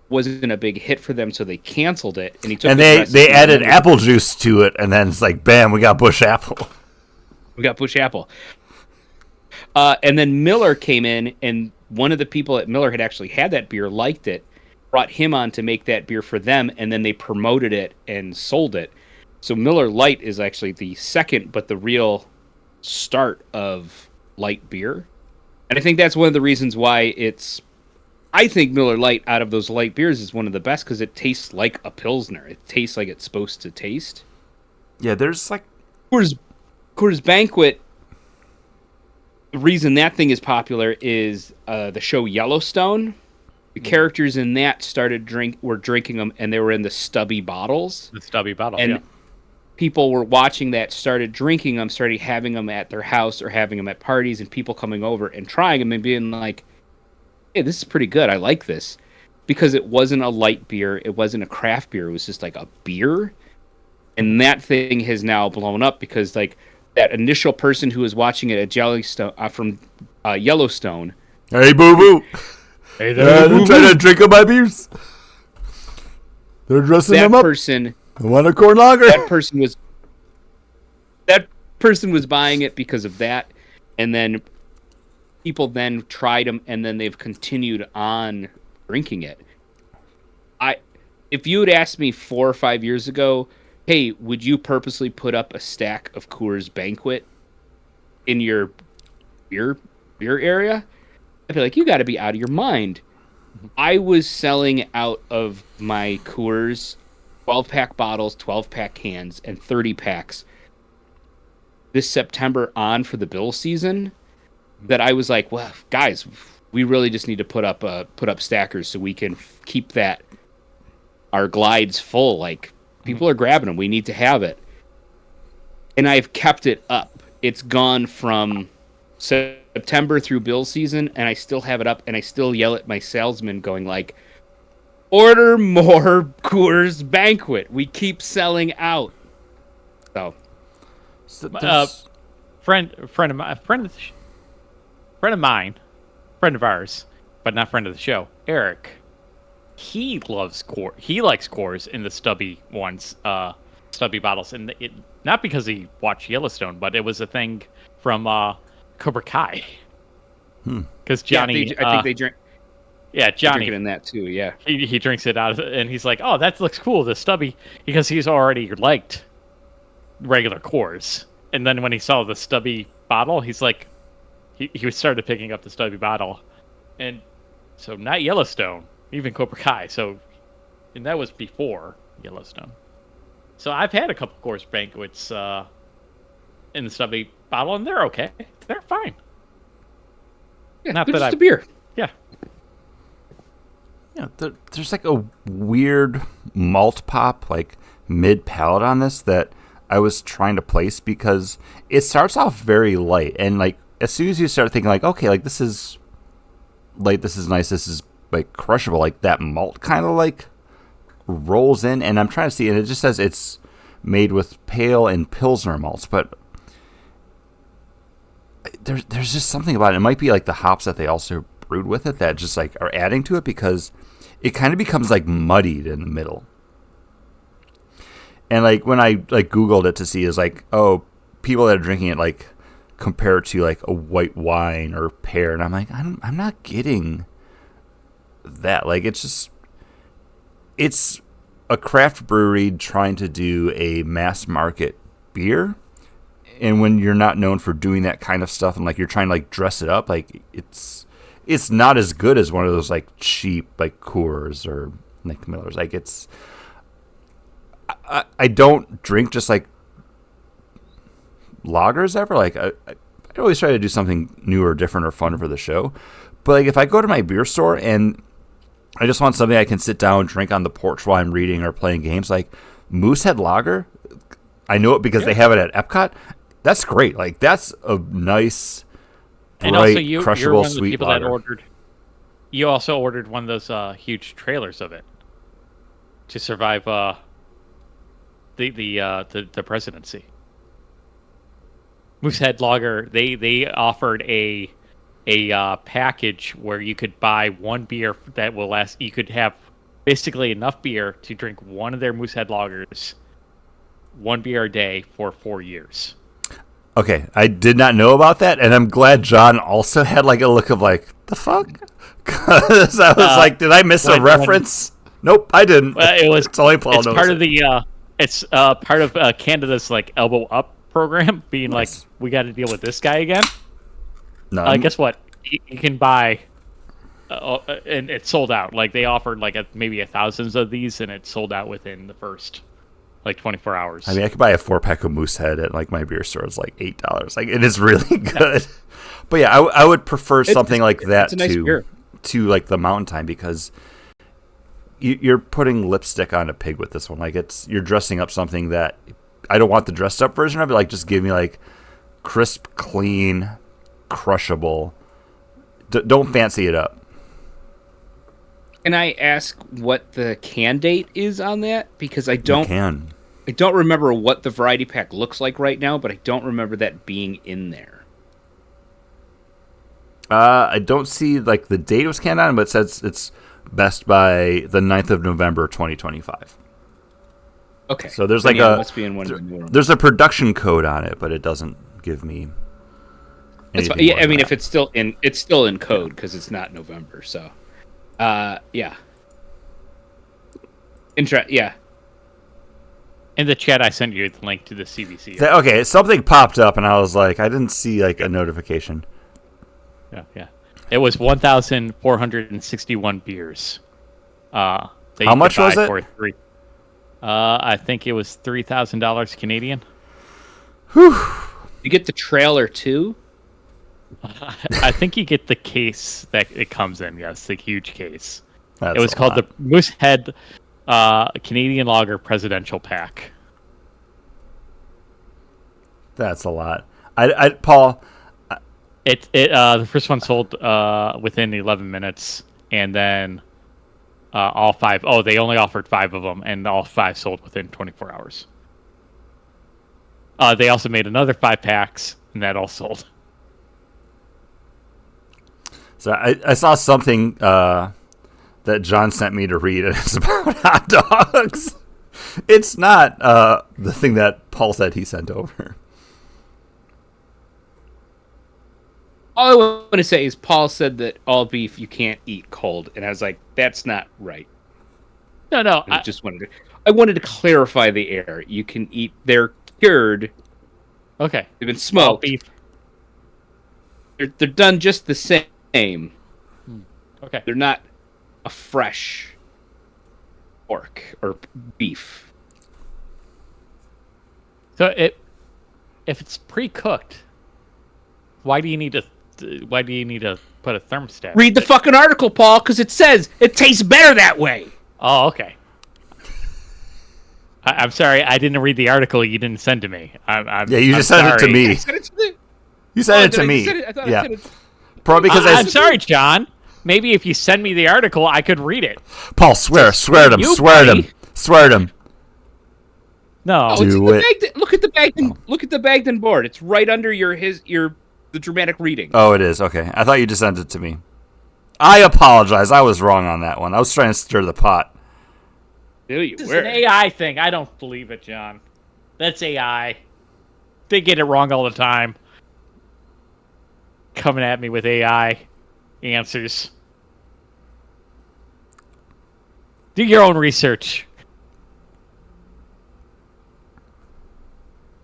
wasn't a big hit for them, so they canceled it. And he took they added apple juice to it, and then it's like, bam, we got Bush Apple. We got Bush Apple. And then Miller came in, and one of the people at Miller had actually had that beer, liked it, brought him on to make that beer for them, and then they promoted it and sold it. So Miller Lite is actually the second, but the real start of light beer. And I think that's one of the reasons why I think Miller Lite out of those light beers is one of the best, because it tastes like a Pilsner. It tastes like it's supposed to taste. Yeah, there's like Coors Banquet. The reason that thing is popular is the show Yellowstone. The characters in that were drinking them, and they were in the stubby bottles. The stubby bottle, and people were watching that, started drinking them, started having them at their house or having them at parties, and people coming over and trying them and being like, hey, this is pretty good. I like this. Because it wasn't a light beer. It wasn't a craft beer. It was just like a beer. And that thing has now blown up because like that initial person who was watching it at from Yellowstone. Hey, boo-boo. Hey, they're trying to drink up my beers. They're dressing them up. Person, I want a corn lager. That person was buying it because of that. And then people then tried them, and then they've continued on drinking it. If you had asked me 4 or 5 years ago, hey, would you purposely put up a stack of Coors Banquet in your beer area? I'd be like, you got to be out of your mind. I was selling out of my Coors 12-pack bottles, 12-pack cans, and 30 packs this September on for the bill season. That I was like, well, guys, we really just need to put up stackers so we can keep our glides full. Like people are grabbing them, we need to have it, and I've kept it up. It's gone from September through bill season, and I still have it up, and I still yell at my salesman, going like, "Order more Coors Banquet. We keep selling out." So, friend of mine, friend of ours, but not friend of the show, Eric. He loves Coors. He likes Coors in the stubby ones, stubby bottles, and not because he watched Yellowstone, but it was a thing from Cobra Kai. Because Johnny, I think they drink. Yeah, Johnny Drinking in that too. Yeah, he drinks it out of it, and he's like, "Oh, that looks cool, the stubby," because he's already liked regular Coors, and then when he saw the stubby bottle, he's like, he started picking up the stubby bottle, and so not Yellowstone, even Cobra Kai. So, and that was before Yellowstone. So I've had a couple Coors Banquets in the stubby bottle, and they're okay. They're fine. yeah, Not but that just I. a beer. Yeah. Yeah, there's like a weird malt pop, like mid palate on this that I was trying to place because it starts off very light, and like as soon as you start thinking like, okay, like this is nice, this is like crushable, like that malt kind of like rolls in, and I'm trying to see, and it just says it's made with pale and pilsner malts, but there's just something about it. It might be like the hops that they also brewed with it that just like are adding to it, because it kind of becomes like muddied in the middle. And like when I like Googled it to see, is like, oh, people that are drinking it like compare it to like a white wine or pear, and I'm like, I'm not getting that. Like it's a craft brewery trying to do a mass market beer, and when you're not known for doing that kind of stuff, and like you're trying to like dress it up, like it's not as good as one of those like cheap like Coors or like Millers. Like it's I don't drink just like lagers ever. Like I always try to do something new or different or fun for the show. But like if I go to my beer store and I just want something I can sit down and drink on the porch while I'm reading or playing games, like Moosehead Lager, I know it because they have it at Epcot. That's great. Like that's a nice, bright, And also, you're crushable, one of the sweet people lager. that ordered. You also ordered one of those huge trailers of it to survive the presidency. Moosehead Lager, they offered a package where you could buy one beer that will last. You could have basically enough beer to drink one of their Moosehead Lagers, one beer a day for 4 years. Okay, I did not know about that, and I'm glad John also had like a look of like, the fuck? Because I was like, did I miss a reference? Nope, I didn't. It was. It's only Paul It's knows part it. of the. It's part of Canada's like elbow up program, being Nice. like, we got to deal with this guy again. No, Guess what? You can buy, and it's sold out. Like they offered like maybe thousands of these, and it sold out within the first like 24 hours. I mean, I could buy a 4-pack of Moosehead at like my beer store. It's like $8. Like it is really good. But yeah, I would prefer something like that it's a nice beer. to like the Mountain Time, because you're putting lipstick on a pig with this one. Like you're dressing up something that I don't want the dressed up version of it. Like just give me like crisp, clean, crushable. Don't fancy it up. Can I ask what the can date is on that? Because I You don't can. remember what the variety pack looks like right now, but I don't remember that being in there. I don't see like the date it was canned on, but it says it's best by the 9th of November 2025. Okay. So there's Then, like yeah, it a must be in one of the newer ones. there's a production code on it, but it doesn't give me. That's fine. anything Yeah, more I than mean, that. if it's still in code because it's not November. So, yeah. Yeah. In the chat, I sent you the link to the CBC. Okay, something popped up, and I was like, I didn't see like a notification. Yeah. It was 1,461 beers. That How you much could was buy it? For three. I think it was $3,000 Canadian. You get the trailer too. I think you get the case that it comes in. Yes, the huge case. That's It was a called lot. the Moosehead Canadian Lager Presidential Pack. That's a lot. Paul, The first one sold within 11 minutes, and then all five. Oh, they only offered 5 of them, and all 5 sold within 24 hours. They also made another 5 packs, and that all sold. so I saw something that John sent me to read, and it's about hot dogs. It's not the thing that Paul said he sent over. All I want to say is Paul said that all beef you can't eat cold, and I was like, that's not right. No. I wanted to clarify the air. You can eat. They're cured. Okay. They've been All smoked. beef. They're done just the same. Okay. They're not a fresh pork or beef. So if it's pre-cooked, why do you need to put a thermostat? Read the fucking article, Paul, because it says it tastes better that way. Oh, okay. I'm sorry, I didn't read the article you didn't send to me. Yeah, you just I'm sent it to sorry. me. I said it to the- You sent Oh, it did to I me. send it? I thought I Yeah, sent it. probably because I'm sorry, John. Maybe if you send me the article, I could read it. Paul, swear at him, you, swear at him, buddy. swear at him. No. Oh, it's in Do the it. Bagden. Look at the Bagden. Look at the Bagden board. It's right under the dramatic reading. Oh, it is. Okay. I thought you just sent it to me. I apologize. I was wrong on that one. I was trying to stir the pot. Do you? This is Where? an AI thing. I don't believe it, John. That's AI. They get it wrong all the time. Coming at me with AI answers. Do your own research.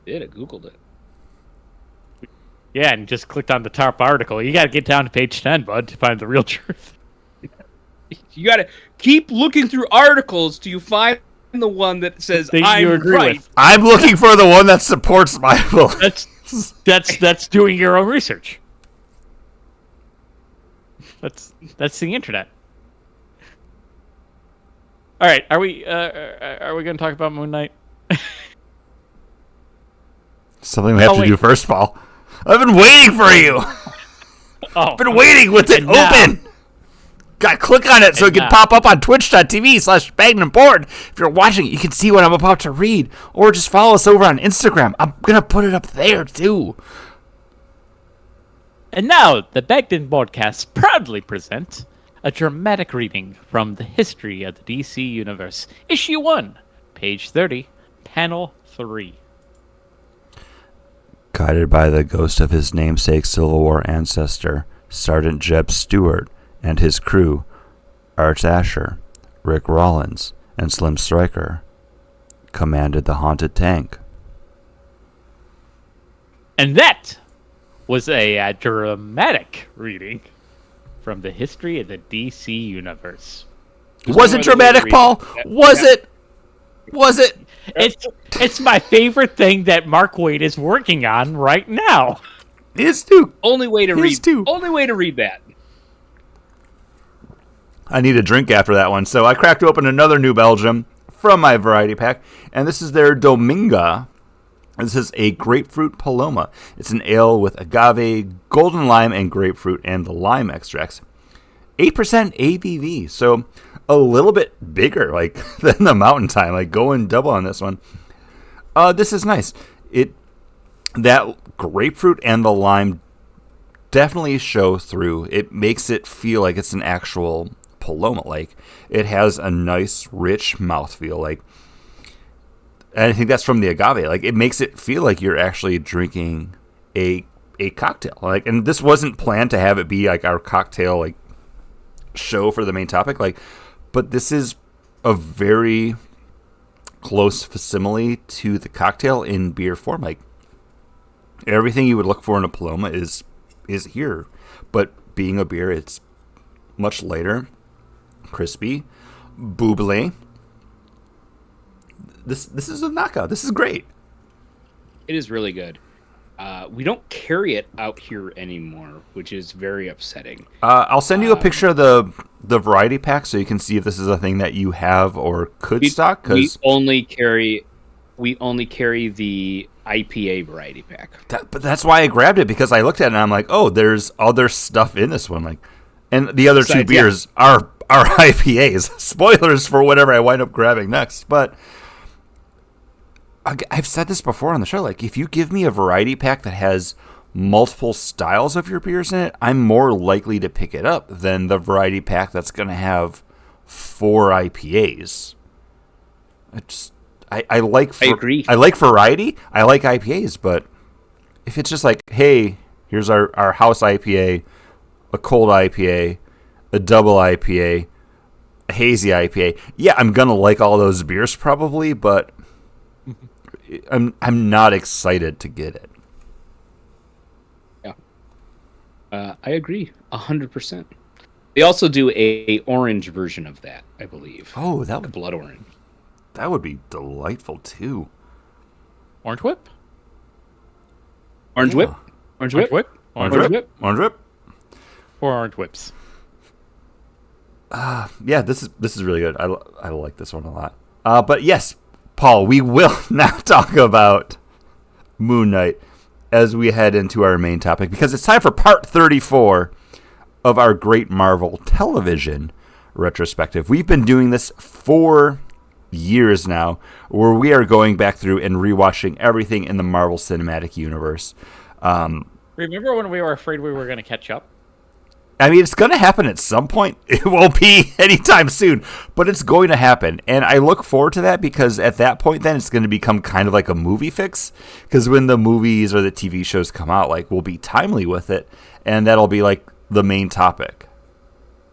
I Googled it. Yeah, and just clicked on the top article. You got to get down to page 10, bud, to find the real truth. You got to keep looking through articles till you find the one that says That I'm you agree right. with. I'm looking for the one that supports my belief. That's doing your own research. That's the internet. All right, are we going to talk about Moon Knight? Something we have to wait. do first, Paul. I've been waiting for you. Oh, Been waiting with it And now- open. Got to click on it so it And can now- pop up on twitch.tv/BagdenandBoard. If you're watching it, you can see what I'm about to read. Or just follow us over on Instagram. I'm going to put it up there, too. And now, the Bagden Broadcasts proudly present a dramatic reading from the history of the DC Universe, Issue 1, page 30, Panel 3. Guided by the ghost of his namesake Civil War ancestor, Sergeant Jeb Stewart, and his crew, Art Asher, Rick Rollins, and Slim Stryker, commanded the haunted tank. And that was a dramatic reading from the history of the DC Universe. Was it dramatic, Paul? Was it? Was it? It's my favorite thing that Mark Waid is working on right now. His too. Only way to His read. too. Only way to read that. I need a drink after that one, so I cracked open another New Belgium from my variety pack, and this is their Dominga. This is a grapefruit paloma. It's an ale with agave, golden lime, and grapefruit, and the lime extracts. 8% ABV, so a little bit bigger, like than the Mountain Time, like going double on this one. This is nice. That grapefruit and the lime definitely show through. It makes it feel like it's an actual paloma. Like it has a nice, rich mouthfeel. Like, and I think that's from the agave. Like it makes it feel like you're actually drinking a cocktail. Like, and this wasn't planned to have it be like our cocktail like show for the main topic. Like, but this is a very close facsimile to the cocktail in beer form. Like everything you would look for in a paloma is here, but being a beer, it's much lighter, crispy, bubbly. This is a knockout. This is great. It is really good. We don't carry it out here anymore, which is very upsetting. I'll send you a picture of the variety pack so you can see if this is a thing that you have or could stock. We Cause only carry the IPA variety pack. but that's why I grabbed it, because I looked at it and I'm like, oh, there's other stuff in this one. Like, and the other two beers are IPAs. Spoilers for whatever I wind up grabbing next. But I've said this before on the show. Like, if you give me a variety pack that has multiple styles of your beers in it, I'm more likely to pick it up than the variety pack that's going to have 4 IPAs. I agree. I like variety. I like IPAs, but if it's just like, hey, here's our house IPA, a cold IPA, a double IPA, a hazy IPA, yeah, I'm gonna like all those beers probably, but I'm not excited to get it. Yeah, I agree 100%. They also do a orange version of that, I believe. Oh, like a blood orange. That would be delightful too. Orange whip? Orange whip? Orange whip? Orange whip? Orange whip? 4 orange whips. Yeah, this is really good. I like this one a lot. But yes, Paul, we will now talk about Moon Knight as we head into our main topic, because it's time for part 34 of our Great Marvel Television retrospective. We've been doing this for years now, where we are going back through and rewatching everything in the Marvel Cinematic Universe. Remember when we were afraid we were going to catch up? I mean, it's going to happen at some point. It won't be anytime soon, but it's going to happen. And I look forward to that, because at that point, then it's going to become kind of like a movie fix. Because when the movies or the TV shows come out, like, we'll be timely with it. And that'll be like the main topic.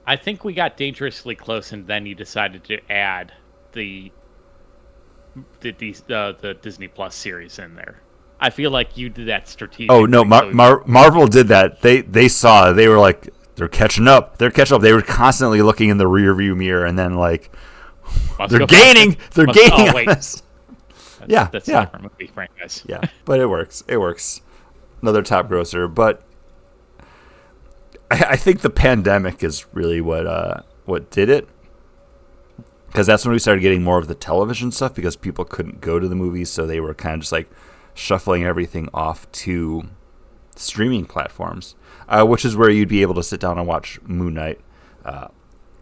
I think we got dangerously close, and then you decided to add the Disney Plus series in there. I feel like you did that strategically. Oh no, Marvel did that. They saw, they were like, they're catching up. They were constantly looking in the rearview mirror, and then like, they're gaining. They're gaining. Oh wait, that's a different movie franchise. Yeah, but it works. It works. Another top grosser, but I think the pandemic is really what did it. Because that's when we started getting more of the television stuff, because people couldn't go to the movies, so they were kind of just like shuffling everything off to streaming platforms, which is where you'd be able to sit down and watch Moon Knight,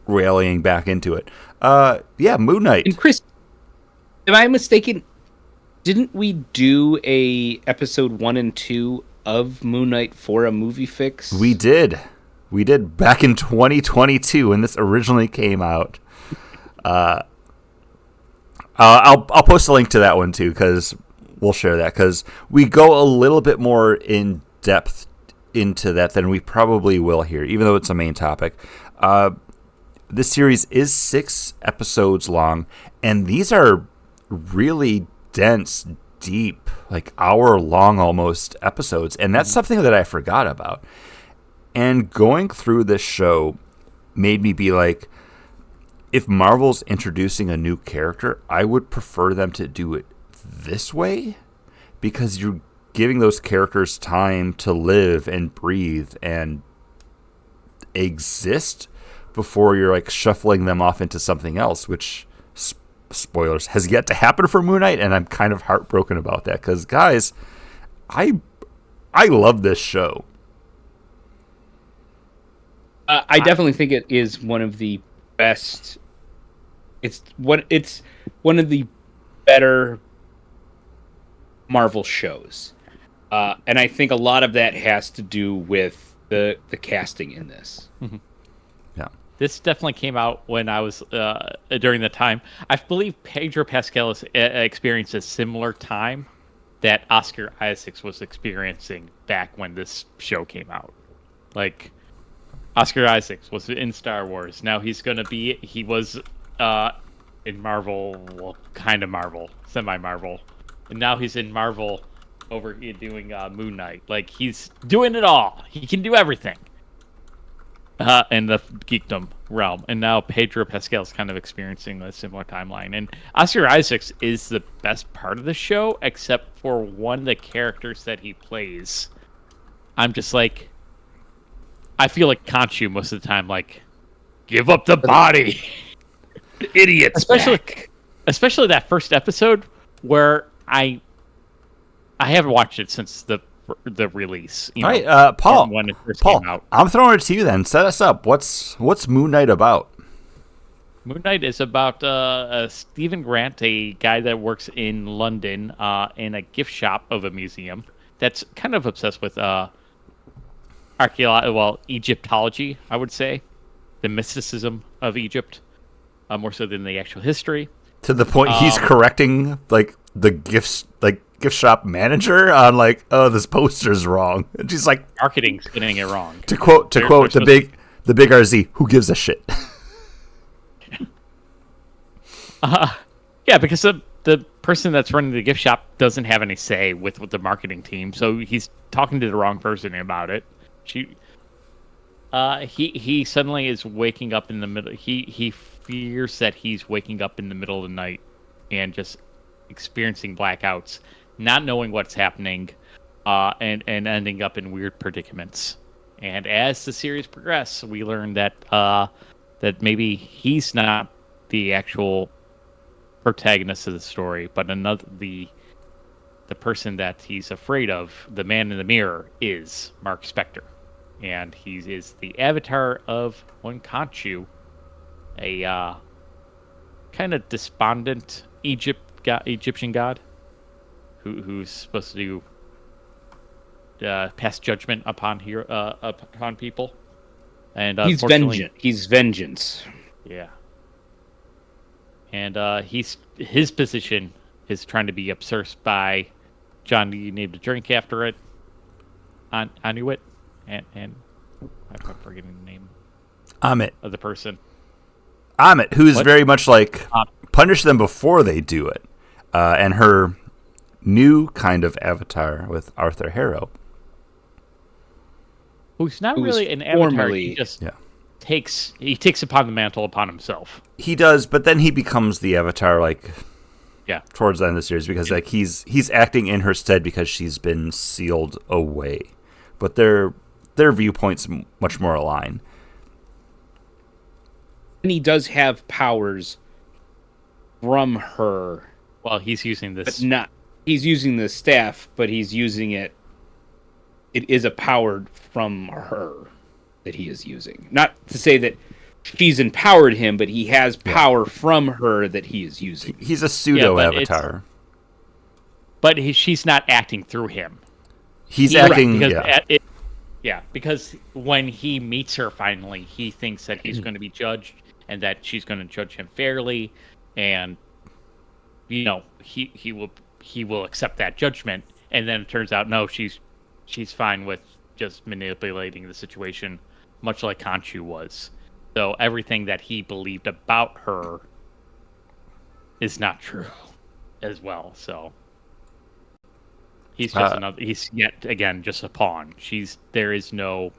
rallying back into it. Yeah, Moon Knight. And Chris, am I mistaken? Didn't we do a episode 1 and 2 of Moon Knight for a movie fix? We did back in 2022 when this originally came out. I'll post a link to that one too, because we'll share that, because we go a little bit more in depth into that than we probably will here, even though it's a main topic. This series is 6 episodes long, and these are really dense, deep, like hour-long almost episodes, and that's something that I forgot about. And going through this show made me be like, if Marvel's introducing a new character, I would prefer them to do it this way, because you're giving those characters time to live and breathe and exist before you're like shuffling them off into something else, which, spoilers, has yet to happen for Moon Knight, and I'm kind of heartbroken about that, because guys, I love this show. I definitely think it is one of the best. It's one of the better Marvel shows, and I think a lot of that has to do with the casting in this. Mm-hmm. Yeah, this definitely came out when I was during the time. I believe Pedro Pascal experienced a similar time that Oscar Isaacs was experiencing back when this show came out. Like, Oscar Isaacs was in Star Wars. Now he was in Marvel, well, kind of Marvel, semi-Marvel. And now he's in Marvel over here doing Moon Knight. Like, he's doing it all. He can do everything. in the geekdom realm, and now Pedro Pascal's kind of experiencing a similar timeline. And Oscar Isaacs is the best part of the show, except for one of the characters that he plays. I'm just like, I feel like Khonshu most of the time. Like, give up the body, Idiots. especially that first episode where I haven't watched it since the release. All right, Paul. when it first Paul, came out. I'm throwing it to you then. Set us up. What's Moon Knight about? Moon Knight is about Stephen Grant, a guy that works in London in a gift shop of a museum that's kind of obsessed with Egyptology, I would say, the mysticism of Egypt, more so than the actual history. To the point he's correcting like the gift shop manager on like, oh, this poster's wrong, and she's like, Marketing's getting it wrong. to quote the big RZ, who gives a shit? Yeah, because the person that's running the gift shop doesn't have any say with the marketing team, so he's talking to the wrong person about it. He suddenly is waking up in the middle. He fears that he's waking up in the middle of the night and just experiencing blackouts, not knowing what's happening, and ending up in weird predicaments. And as the series progresses, we learn that that maybe he's not the actual protagonist of the story, but the person that he's afraid of, the man in the mirror, is Mark Spector, and he is the avatar of one Khonshu, a kind of despondent Egyptian god who's supposed to pass judgment upon people, and He's vengeance. He's vengeance. Yeah. And his position is trying to be obsessed by John. You need to drink after it. Anuit, and I'm forgetting the name Amit, of the person. Who's very much like punish them before they do it, and her new kind of avatar with Arthur Harrow, who's not really an avatar. He just takes upon the mantle upon himself. He does, but then he becomes the avatar, like, towards the end of the series, because like he's acting in her stead because she's been sealed away, but their viewpoints much more align. And he does have powers from her. Well, he's using this, but he's using the staff, but he's using it. It is a power from her that he is using. Not to say that she's empowered him, but he has power from her that he is using. He's a pseudo avatar. But she's not acting through him. He's acting, because when he meets her finally, he thinks that he's going to be judged and that she's going to judge him fairly, and he will accept that judgment. And then it turns out no, she's fine with just manipulating the situation, much like Khonshu was. So everything that he believed about her is not true as well. So he's just he's yet again just a pawn. There is no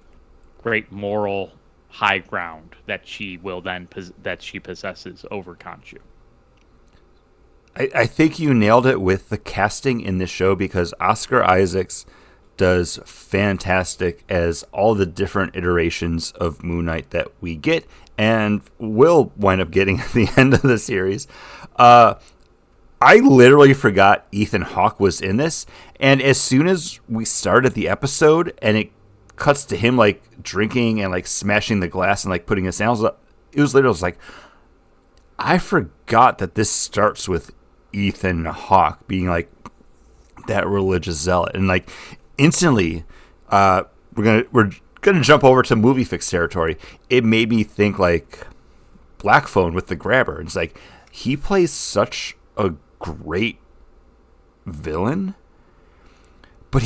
great moral high ground that she possesses over Khonshu. I think you nailed it with the casting in this show, because Oscar Isaacs does fantastic as all the different iterations of Moon Knight that we get and will wind up getting at the end of the series. I literally forgot Ethan Hawke was in this, and as soon as we started the episode and it cuts to him like drinking and like smashing the glass and like putting his sandals up, it was literally like, I forgot that this starts with Ethan Hawke being like that religious zealot, and like instantly we're gonna jump over to movie fix territory. It made me think like Black Phone with the grabber. It's like he plays such a great villain, but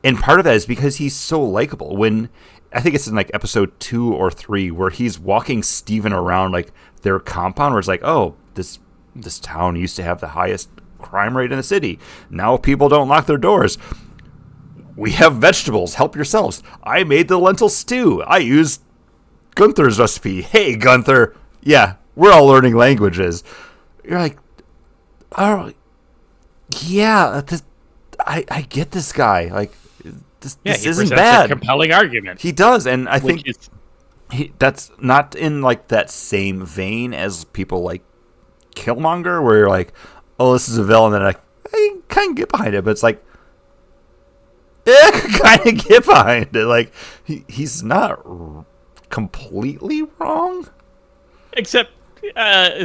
and part of that is because he's so likable. When I think it's in like episode 2 or 3 where he's walking Steven around like their compound, where it's like, oh, this town used to have the highest crime rate in the city. Now people don't lock their doors. We have vegetables. Help yourselves. I made the lentil stew. I used Gunther's recipe. Hey, Gunther. Yeah, we're all learning languages. You're like, oh, yeah, I get this guy. Like, this he isn't presents bad. a compelling argument. He does, and I think is, that's not in like that same vein as people like Killmonger, where you're like, oh, this is a villain that I kind of get behind it, but it's like, I can kind of get behind it. Like, he's not completely wrong. except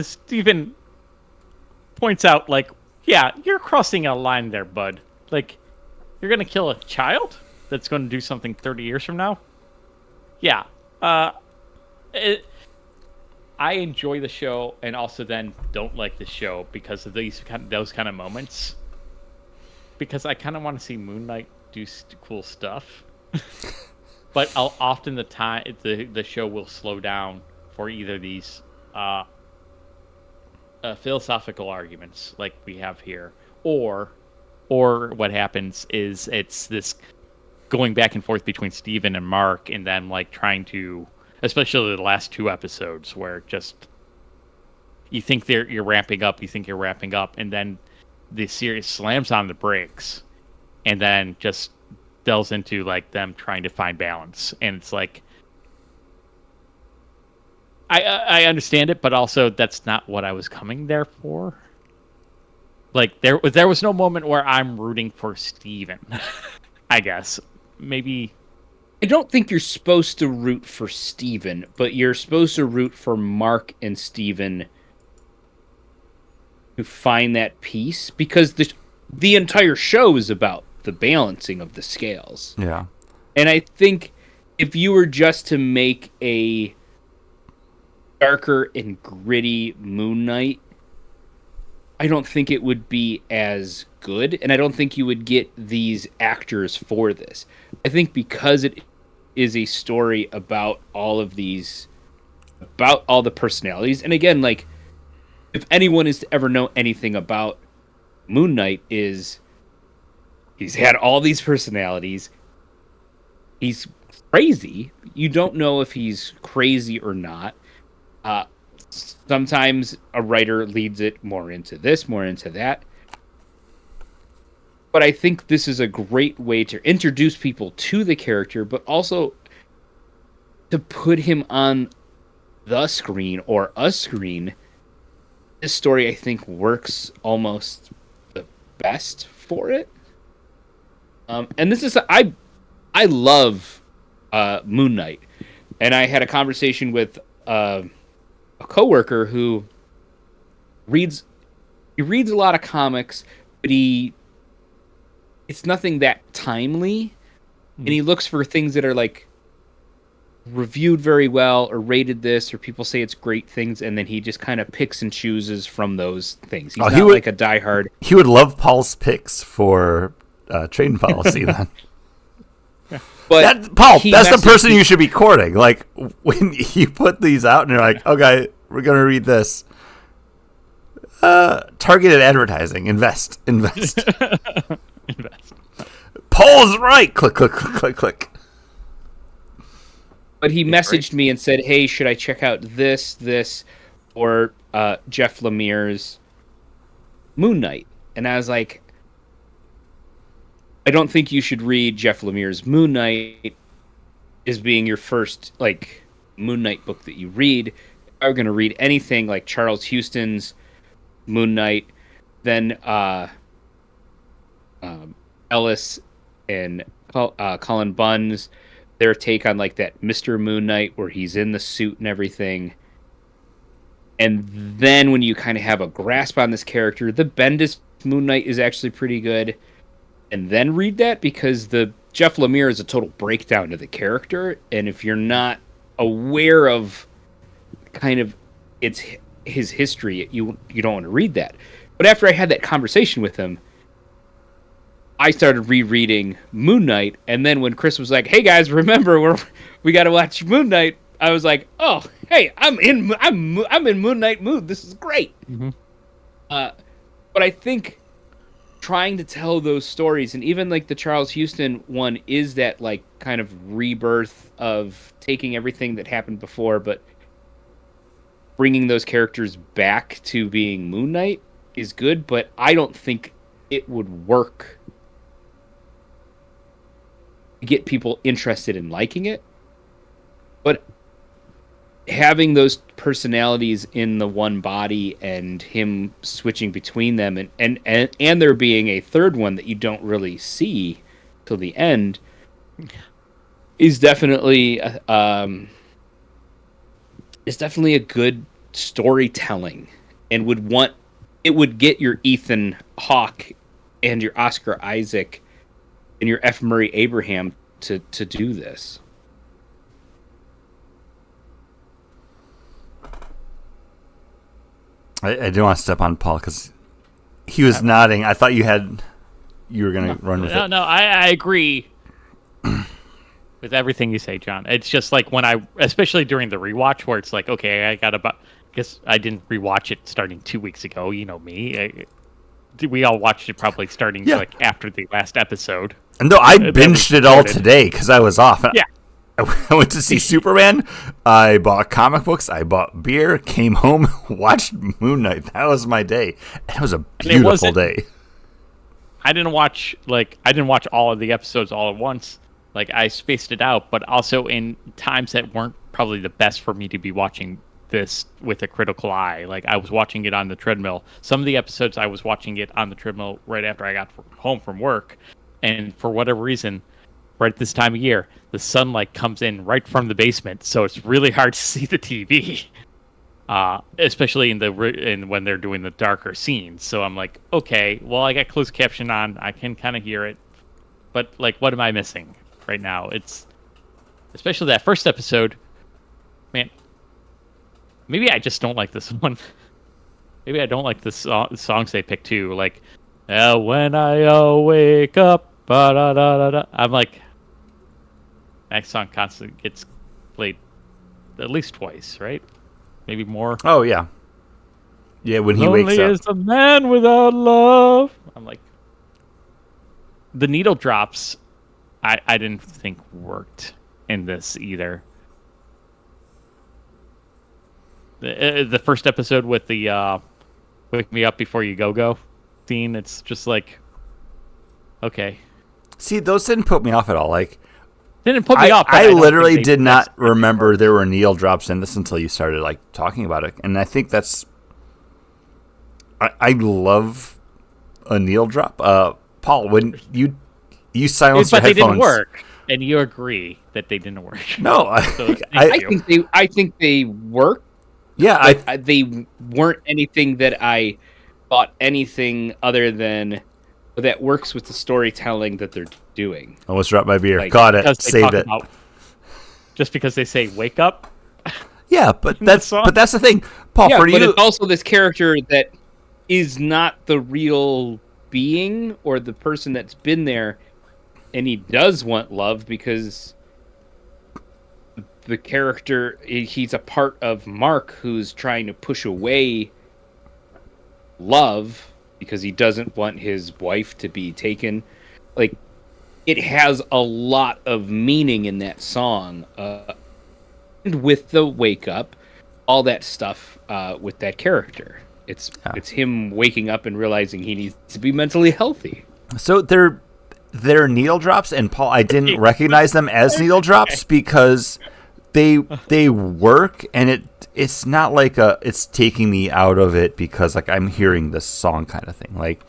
Stephen points out, like, yeah, you're crossing a line there, bud. Like, you're going to kill a child that's going to do something 30 years from now? Yeah. I enjoy the show and also then don't like the show because of those kind of moments. Because I kind of want to see Moon Knight do cool stuff. But often the show will slow down for either these philosophical arguments like we have here, or what happens is it's this going back and forth between Steven and Mark, and then like trying to, especially the last 2 episodes, where just you think you're ramping up, and then the series slams on the brakes, and then just delves into like them trying to find balance, and it's like I understand it, but also that's not what I was coming there for. Like there was no moment where I'm rooting for Steven. I guess maybe I don't think you're supposed to root for Steven, but you're supposed to root for Mark and Steven to find that peace, because the entire show is about the balancing of the scales. Yeah. And I think if you were just to make a darker and gritty Moon Knight, I don't think it would be as good, and I don't think you would get these actors for this. I think because it is a story about all the personalities, and again, like, if anyone is to ever know anything about Moon Knight, is he's had all these personalities. He's crazy. You don't know if he's crazy or not. Sometimes a writer leads it more into this, more into that. But I think this is a great way to introduce people to the character, but also to put him on the screen or a screen. This story, I think, works almost the best for it. And this is I love Moon Knight, and I had a conversation with a coworker who reads a lot of comics, but it's nothing that timely, and he looks for things that are like reviewed very well or rated this, or people say it's great things, and then he just kind of picks and chooses from those things. He's not like a diehard. He would love Paul's picks for trading policy then. But Paul, that's the person you should be courting. Like, when you put these out and you're like, okay, we're going to read this. Targeted advertising. Invest. Invest. Paul's right. Click, click, click, click, click. But he messaged me and said, hey, should I check out this, or Jeff Lemire's Moon Knight? And I was like, I don't think you should read Jeff Lemire's Moon Knight as being your first, like, Moon Knight book that you read. If I were going to read anything like Charles Houston's Moon Knight, then Ellis and Colin Bunn's, their take on, like, that Mr. Moon Knight where he's in the suit and everything. And then when you kind of have a grasp on this character, the Bendis Moon Knight is actually pretty good. And then read that, because the Jeff Lemire is a total breakdown to the character, and if you're not aware of kind of his history, you don't want to read that. But after I had that conversation with him, I started rereading Moon Knight, and then when Chris was like, "Hey guys, remember we got to watch Moon Knight," I was like, "Oh, hey, I'm in Moon Knight mood. This is great." Mm-hmm. But I think trying to tell those stories, and even like the Charles Houston one is that like kind of rebirth of taking everything that happened before, but bringing those characters back to being Moon Knight is good, but I don't think it would work to get people interested in liking it. But having those personalities in the one body and him switching between them and there being a third one that you don't really see till the end is definitely a good storytelling, and it would get your Ethan Hawke and your Oscar Isaac and your F. Murray Abraham to do this. I didn't want to step on Paul because he was nodding. I thought you were going to run with it. No, I agree with everything you say, John. It's just like especially during the rewatch, where it's like, okay, I guess I didn't rewatch it starting 2 weeks ago. You know me. We all watched it probably starting like after the last episode. No, I binged it all today because I was off. Yeah. I went to see Superman. I bought comic books. I bought beer. Came home, watched Moon Knight. That was my day. And it was a beautiful day. I didn't watch all of the episodes all at once. Like, I spaced it out, but also in times that weren't probably the best for me to be watching this with a critical eye. Like, I was watching it on the treadmill. Some of the episodes I was watching it on the treadmill right after I got home from work, and for whatever reason, right at this time of year, the sunlight comes in right from the basement, so it's really hard to see the TV, especially when they're doing the darker scenes. So I'm like, okay, well, I got closed caption on, I can kind of hear it, but like, what am I missing right now? It's especially that first episode, man. Maybe I just don't like this one. Maybe I don't like the songs they pick too. Like, when I wake up, ba-da-da-da-da. I'm like, that song constantly gets played at least twice, right? Maybe more. Oh, yeah. Yeah, when he Lonely wakes up. is a man without love. I'm like, the needle drops, I didn't think worked in this either. The first episode with the wake me up before you go scene, it's just like, okay. See, those didn't put me off at all. Like, didn't put me off. I literally did not remember there were needle drops in this until you started like talking about it, and I think that's. I love a needle drop. Paul, when you silenced your headphones, but they didn't work, and you agree that they didn't work. No, I think they work. Yeah, they weren't anything that I thought anything other than that works with the storytelling that they're doing. Almost dropped my beer. Got it. Saved it. Just because they say "wake up." Yeah, but that's the thing, Paul. Yeah, for but you, it's also this character that is not the real being or the person that's been there, and he does want love because the character, he's a part of Mark who's trying to push away love because he doesn't want his wife to be taken. Like, it has a lot of meaning in that song. And with the wake up, all that stuff with that character. It's him waking up and realizing he needs to be mentally healthy. So they're needle drops, and Paul, I didn't recognize them as needle drops because they work, and it's not like it's taking me out of it because like I'm hearing this song kind of thing. Like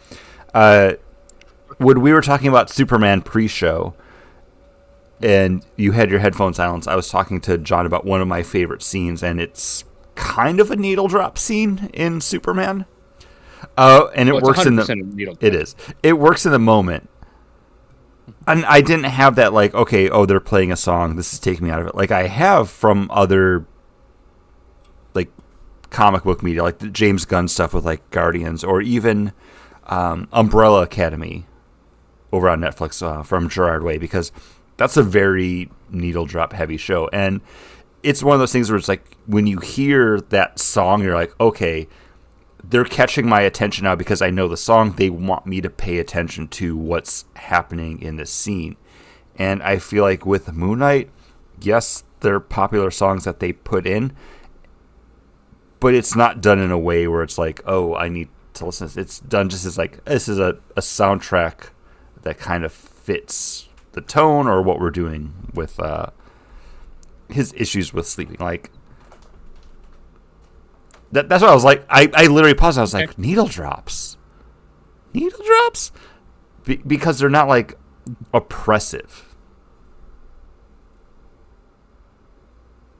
when we were talking about Superman pre-show and you had your headphones silenced, I was talking to John about one of my favorite scenes, and it's kind of a needle drop scene in Superman. And it works in the it is. It works in the moment. And I didn't have that like, okay, they're playing a song, this is taking me out of it. Like I have from other like comic book media, like the James Gunn stuff with like Guardians, or even Umbrella Academy over on Netflix from Gerard Way, because that's a very needle drop heavy show. And it's one of those things where it's like when you hear that song, you're like, okay, they're catching my attention now because I know the song. They want me to pay attention to what's happening in this scene. And I feel like with Moon Knight, yes, they're popular songs that they put in, but it's not done in a way where it's like, oh, I need to listen. It's done just as like, this is a soundtrack that kind of fits the tone or what we're doing with his issues with sleeping. Like, that's what I was like. I literally paused. I was like, needle drops? Because they're not like oppressive.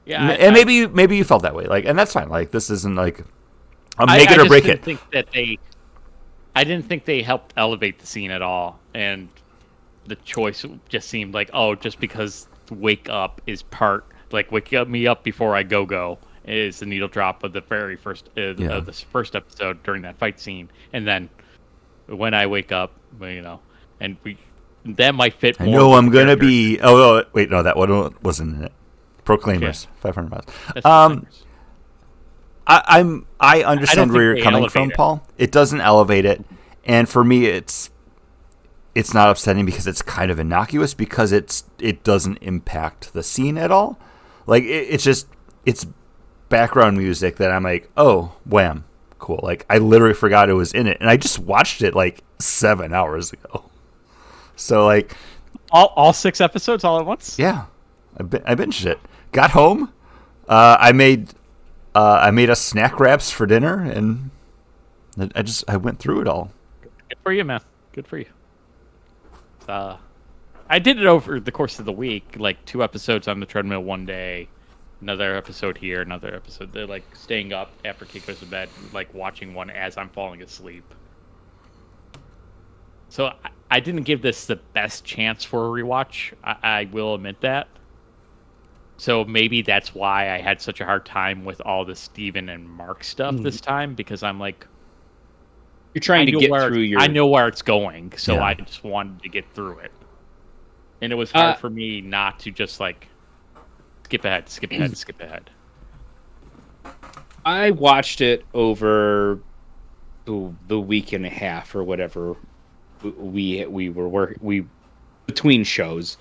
Yeah, and maybe you felt that way. Like, and that's fine. Like, this isn't like a make it or break it. I didn't think they helped elevate the scene at all, and the choice just seemed like, oh, just because wake up is wake me up before I go is the needle drop of the very first of the first episode during that fight scene, and then when I wake up, and that might fit. I know I'm gonna be. Oh wait, no, that one wasn't in it. Proclaimers, 500 miles. I understand where you're coming from, Paul. It doesn't elevate it, and for me, it's not upsetting because it's kind of innocuous because it doesn't impact the scene at all. Like it's background music that I'm like, oh, wham, cool. Like I literally forgot it was in it, and I just watched it like 7 hours ago. So like all 6 episodes all at once. Yeah, I binged it. Got home, I made us snack wraps for dinner, and I went through it all. Good for you, man. Good for you. I did it over the course of the week, like 2 episodes on the treadmill one day, another episode here, another episode. They're like staying up after Kate goes to bed, like watching one as I'm falling asleep. So I didn't give this the best chance for a rewatch. I will admit that. So maybe that's why I had such a hard time with all the Steven and Mark stuff this time, because I'm like, you're trying to get through your. I know where it's going, so Yeah. I just wanted to get through it, and it was hard for me not to just like skip ahead. I watched it over the week and a half or whatever we were between shows.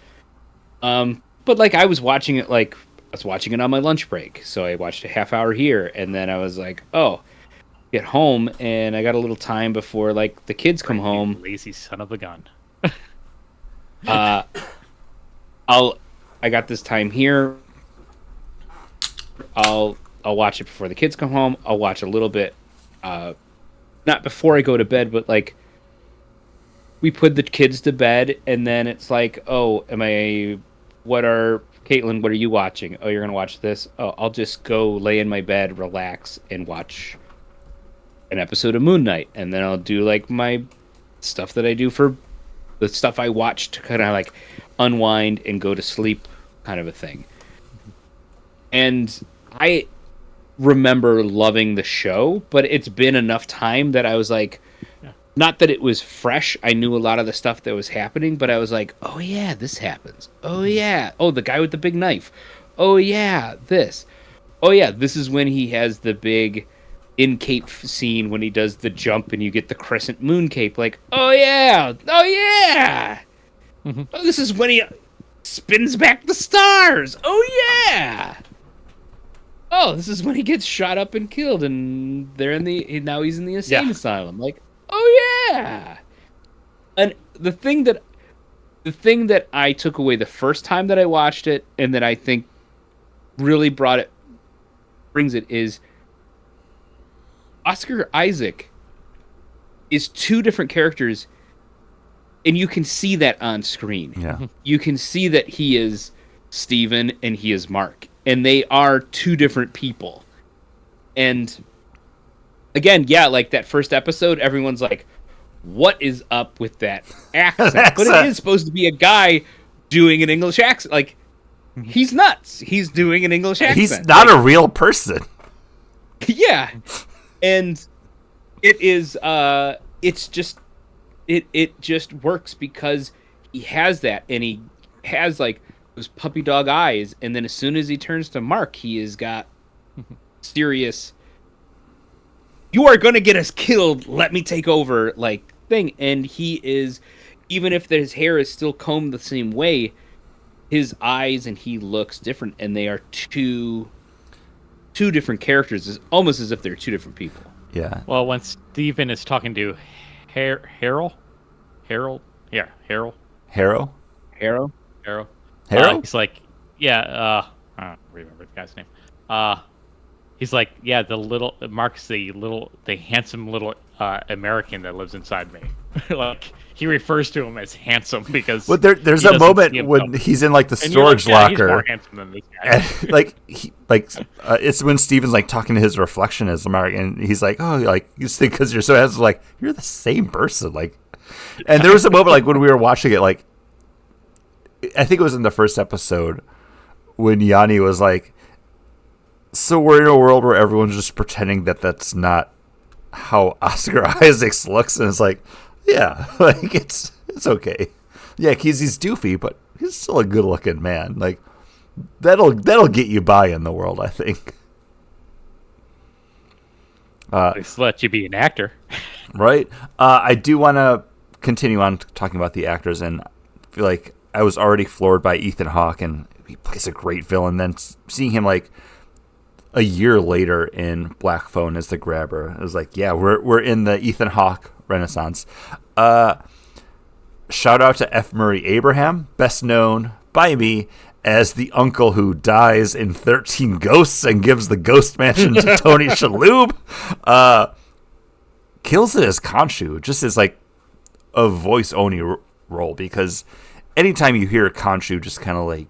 But like I was watching it on my lunch break, so I watched a half hour here, and then I was like, oh, get home, and I got a little time before like the kids come home. You lazy son of a gun. I got this time here. I'll watch it before the kids come home. I'll watch a little bit, not before I go to bed, but like we put the kids to bed, and then it's like, oh, Caitlin, what are you watching? Oh, you're gonna watch this? Oh, I'll just go lay in my bed, relax, and watch an episode of Moon Knight, and then I'll do like my stuff that I do for the stuff I watch to kind of like unwind and go to sleep, kind of a thing. And I remember loving the show, but it's been enough time that I was like, not that it was fresh. I knew a lot of the stuff that was happening, but I was like, oh yeah, this happens. Oh yeah. Oh, the guy with the big knife. Oh yeah, this. Oh yeah, this is when he has the big in cape scene when he does the jump and you get the crescent moon cape. Like, oh yeah. Oh yeah. Mm-hmm. Oh, this is when he spins back the stars. Oh yeah. Oh, this is when he gets shot up and killed, and now he's in the insane asylum. Like, oh yeah. And the thing that I took away the first time that I watched it, and that I think really brings it, is Oscar Isaac is 2 different characters, and you can see that on screen. Yeah. You can see that he is Steven and he is Mark, and they are 2 different people. And again, yeah, like that first episode, everyone's like, what is up with that accent? But it is supposed to be a guy doing an English accent. Like, he's nuts. He's doing an English accent. He's not a real person. Yeah. And it is it's just it just works because he has that, and he has like those puppy dog eyes, and then as soon as he turns to Mark, he has got serious. you are going to get us killed. Let me take over, like, thing. And he is, even if his hair is still combed the same way, his eyes and he looks different. And they are two different characters. It's almost as if they're two different people. Yeah. Well, when Steven is talking to Harold, yeah, Harold, Harrow? Harrow? Harrow? he's like, yeah, I don't remember the guy's name. He's like, yeah, Mark's the handsome little American that lives inside me. Like, he refers to him as handsome because. But there's a moment when he's in like the storage locker. He's more handsome than this guy. And, it's when Steven's like talking to his reflection as Mark, and he's like, "Oh, like you think because you're so handsome, like you're the same person." Like, and there was a moment like when we were watching it, like I think it was in the first episode when Yanni was like, "So we're in a world where everyone's just pretending that that's not how Oscar Isaacs looks," and it's like, yeah, like it's okay. Yeah, he's doofy, but he's still a good-looking man. Like that'll get you by in the world, I think. At least let you be an actor, right? I do want to continue on talking about the actors, and I feel like I was already floored by Ethan Hawke, and he plays a great villain. Then seeing him like a year later in Black Phone as the Grabber, it was like, yeah, we're in the Ethan Hawke Renaissance. Shout out to F. Murray Abraham, best known by me as the uncle who dies in 13 Ghosts and gives the ghost mansion to Tony Shalhoub. Kills it as Khonshu, just as like a voice only role, because anytime you hear Khonshu just kind of like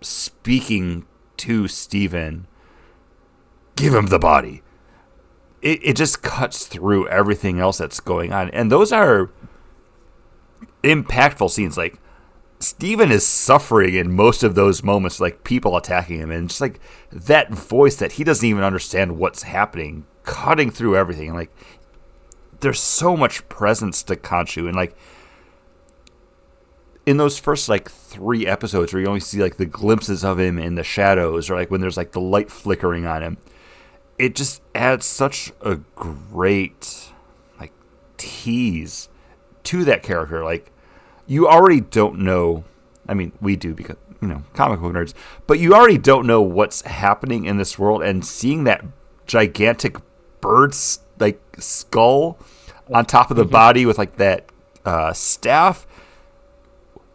speaking to Steven, give him the body, it just cuts through everything else that's going on. And those are impactful scenes. Like, Steven is suffering in most of those moments, like people attacking him, and just like that voice that he doesn't even understand what's happening, cutting through everything. And like, there's so much presence to Khonshu, and like in those first like 3 episodes where you only see like the glimpses of him in the shadows, or like when there's like the light flickering on him, it just adds such a great like tease to that character. Like, you already don't know. I mean, we do because, comic book nerds, but you already don't know what's happening in this world, and seeing that gigantic bird's like skull on top of the body with like that staff.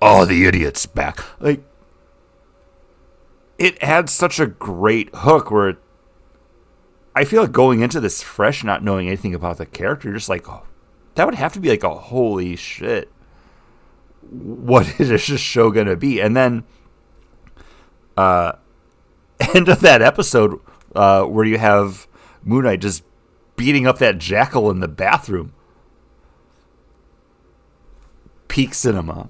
Oh, the idiot's back. Like, it adds such a great hook where I feel like going into this fresh, not knowing anything about the character, just like, oh, that would have to be like a holy shit. What is this show gonna be? And then, end of that episode, where you have Moon Knight just beating up that jackal in the bathroom. Peak cinema.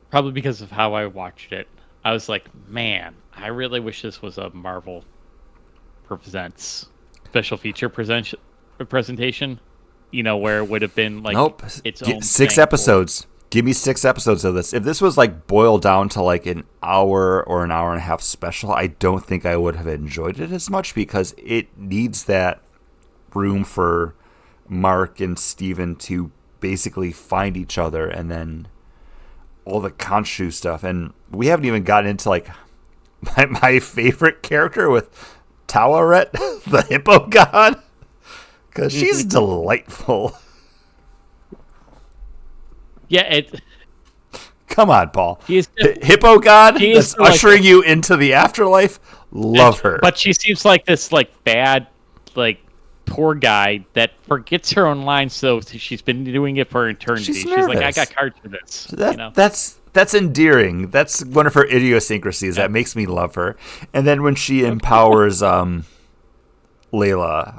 Probably because of how I watched it, I was like, man, I really wish this was a Marvel Presents special feature presentation, where it would have been like, nope, its own 6 thing. episodes. Give me 6 episodes of this. If this was like boiled down to like an hour or an hour and a half special, I don't think I would have enjoyed it as much, because it needs that room for Mark and Steven to basically find each other, and then all the Khonshu stuff. And we haven't even gotten into like my favorite character with Tawaret, the hippo god, because she's delightful. Yeah, Come on, Paul. Hippo god that's ushering you into the afterlife. Love her. But she seems like this like bad, like poor guy that forgets her own lines, so she's been doing it for eternity. She's like, I got cards for this. That's endearing. That's one of her idiosyncrasies that makes me love her. And then when she empowers Layla,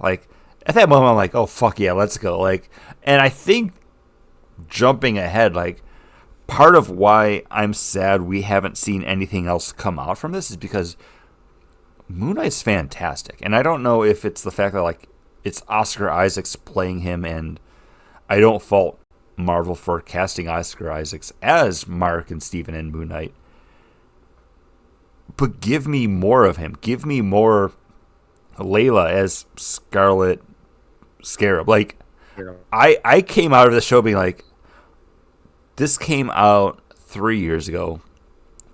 like at that moment I'm like, oh fuck yeah, let's go. Like, and I think, jumping ahead, like part of why I'm sad we haven't seen anything else come out from this is because Moon Knight's fantastic. And I don't know if it's the fact that like it's Oscar Isaacs playing him, and I don't fault Marvel for casting Oscar Isaacs as Mark and Steven in Moon Knight. But give me more of him. Give me more Layla as Scarlet Scarab. Like, I came out of the show being like, this came out 3 years ago.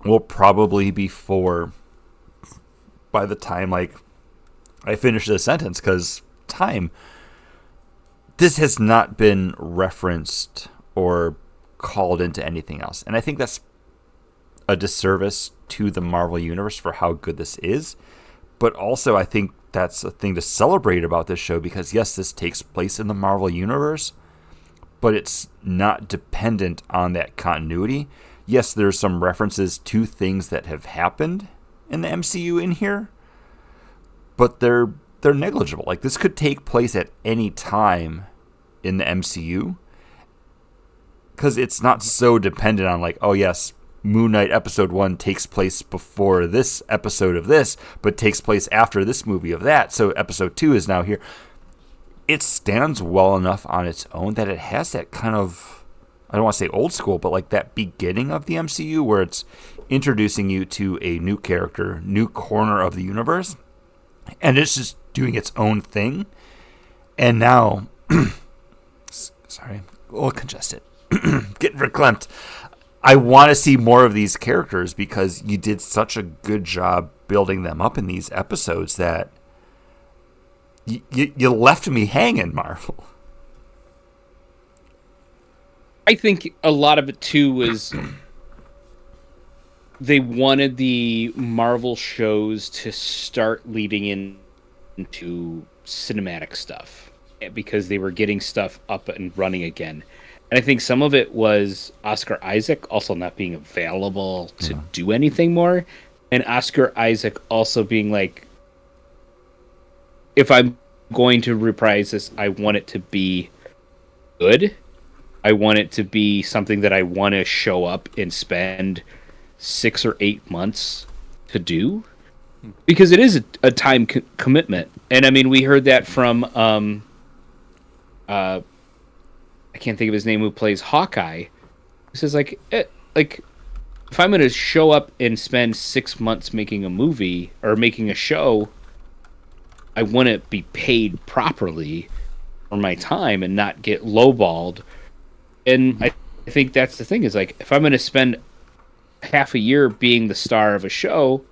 Will probably be 4 by the time like I finish this sentence, because time. This has not been referenced or called into anything else, and I think that's a disservice to the Marvel Universe for how good this is. But also, I think that's a thing to celebrate about this show, because yes, this takes place in the Marvel Universe, but it's not dependent on that continuity. Yes, there's some references to things that have happened in the MCU in here, but they're negligible. Like, this could take place at any time in the MCU, because it's not so dependent on like, oh yes, Moon Knight episode 1 takes place before this episode of this, but takes place after this movie of that, so episode 2 is now here. It stands well enough on its own that it has that kind of, I don't want to say old school, but like that beginning of the MCU where it's introducing you to a new character, new corner of the universe, and it's just doing its own thing. And now, sorry, a little congested, getting verklempt. I want to see more of these characters, because you did such a good job building them up in these episodes that you left me hanging, Marvel. I think a lot of it too was they wanted the Marvel shows to start leading into cinematic stuff, because they were getting stuff up and running again. And I think some of it was Oscar Isaac also not being available to do anything more, and Oscar Isaac also being like, if I'm going to reprise this, I want it to be good. I want it to be something that I want to show up and spend 6 or 8 months to do, because it is a time commitment. And I mean, we heard that from I can't think of his name, who plays Hawkeye. He says like if I'm going to show up and spend 6 months making a movie or making a show, I want to be paid properly for my time and not get lowballed. And I think that's the thing, is like, if I'm going to spend half a year being the star of a show,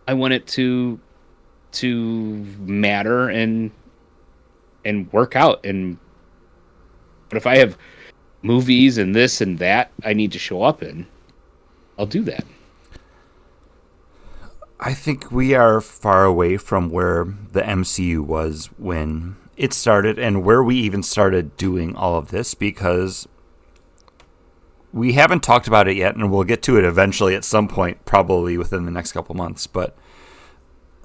I want it to matter and work out. But if I have movies and this and that I need to show up in, I'll do that. I think we are far away from where the MCU was when it started, and where we even started doing all of this, because we haven't talked about it yet, and we'll get to it eventually at some point, probably within the next couple months. But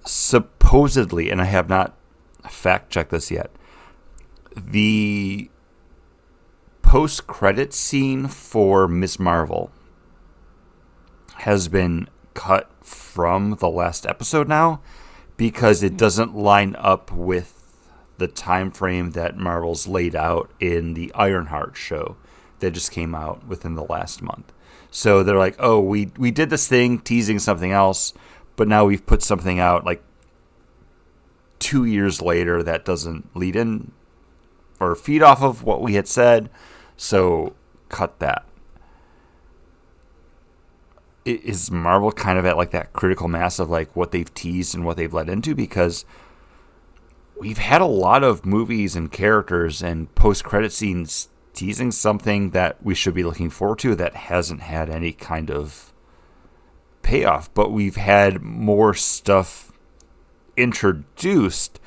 supposedly, and I have not fact-checked this yet, the post-credit scene for Ms. Marvel has been cut from the last episode now, because it doesn't line up with the time frame that Marvel's laid out in the Ironheart show that just came out within the last month. So they're like, oh, we did this thing teasing something else, but now we've put something out like 2 years later that doesn't lead in or feed off of what we had said, so cut that. Is Marvel kind of at like that critical mass of like what they've teased and what they've led into? Because we've had a lot of movies and characters and post-credit scenes teasing something that we should be looking forward to that hasn't had any kind of payoff. But we've had more stuff introduced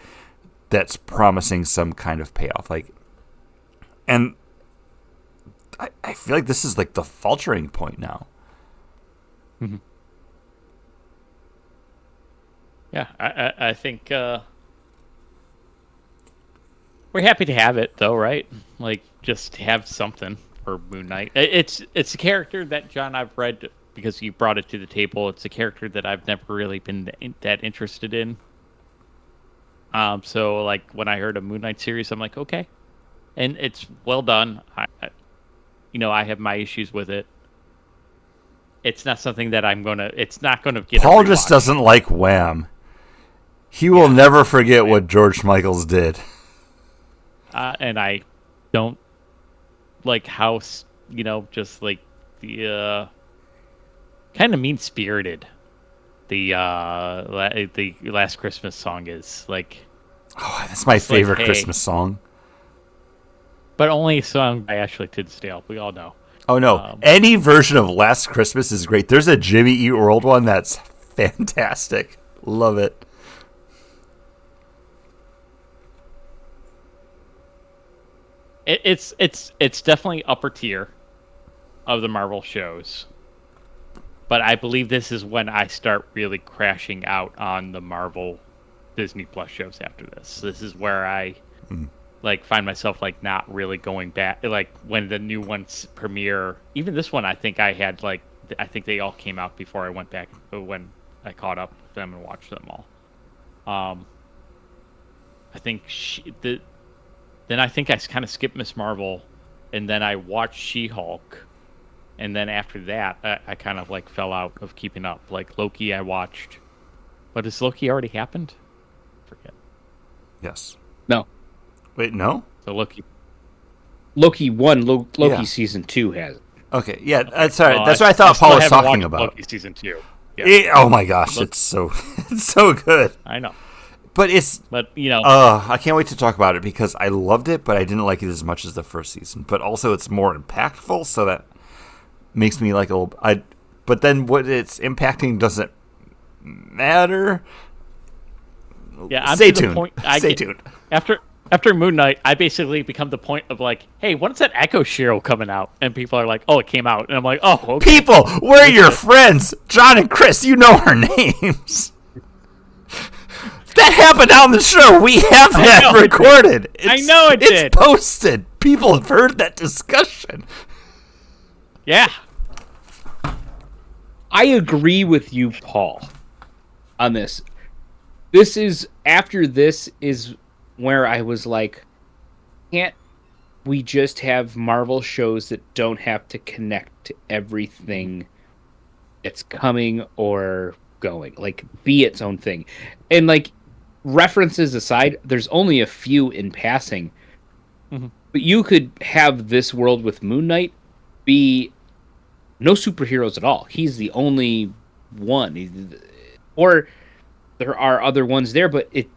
that's promising some kind of payoff. Like, and I feel like this is like the faltering point now. Mm-hmm. Yeah, I think we're happy to have it, though, right? Like, just have something for Moon Knight. It's a character that, John, I've read because you brought it to the table. It's a character that I've never really been that interested in. So, like, when I heard a Moon Knight series, I'm like, okay, and it's well done. I have my issues with it. It's not something that it's not gonna get. Paul just doesn't like Wham. He will never forget what George Michaels did. And I don't like how just like the kind of mean spirited the Last Christmas song is. Like, oh, that's my favorite like, hey, Christmas song. But only sung by Ashley Tisdale. We all know. Oh no! Any version of Last Christmas is great. There's a Jimmy Eat World one that's fantastic. Love it. It's definitely upper tier of the Marvel shows, but I believe this is when I start really crashing out on the Marvel Disney Plus shows. After this is where I like find myself like not really going back. Like when the new ones premiere, even this one, I think they all came out before I went back when I caught up with them and watched them all. I think then I think I kind of skipped Miss Marvel, and then I watched She-Hulk, and then after that, I kind of like fell out of keeping up. Like Loki, I watched, but has Loki already happened? I forget. Yes. No. Wait, no? So Loki 1, Loki season 2 has it. Okay, yeah, sorry. That's what I thought Paul was talking about. Loki season 2. Yeah. Oh my gosh, it's so good. I know. But I can't wait to talk about it because I loved it, but I didn't like it as much as the first season. But also, it's more impactful, so that makes me like a little. But then, what it's impacting doesn't matter. Yeah, stay tuned. Stay tuned. After Moon Knight, I basically become the point of like, hey, when's that Echo show coming out? And people are like, oh, it came out, and I'm like, oh, okay. People, we're your friends, John and Chris. You know our names. That happened on the show. We have that recorded. I know it did. It's posted. People have heard that discussion. Yeah. I agree with you, Paul, on this. After this is where I was like, can't we just have Marvel shows that don't have to connect to everything that's coming or going? Like, be its own thing. And like, references aside, there's only a few in passing. Mm-hmm. But you could have this world with Moon Knight be no superheroes at all. He's the only one. Or there are other ones there, but it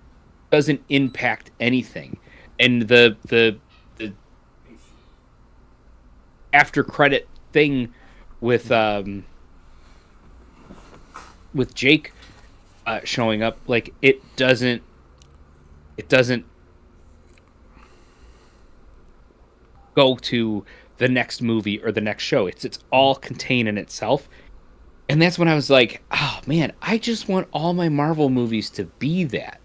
doesn't impact anything. And the after credit thing with Jake showing up, like it doesn't go to the next movie or the next show. It's all contained in itself. And that's when I was like, oh man, I just want all my Marvel movies to be that.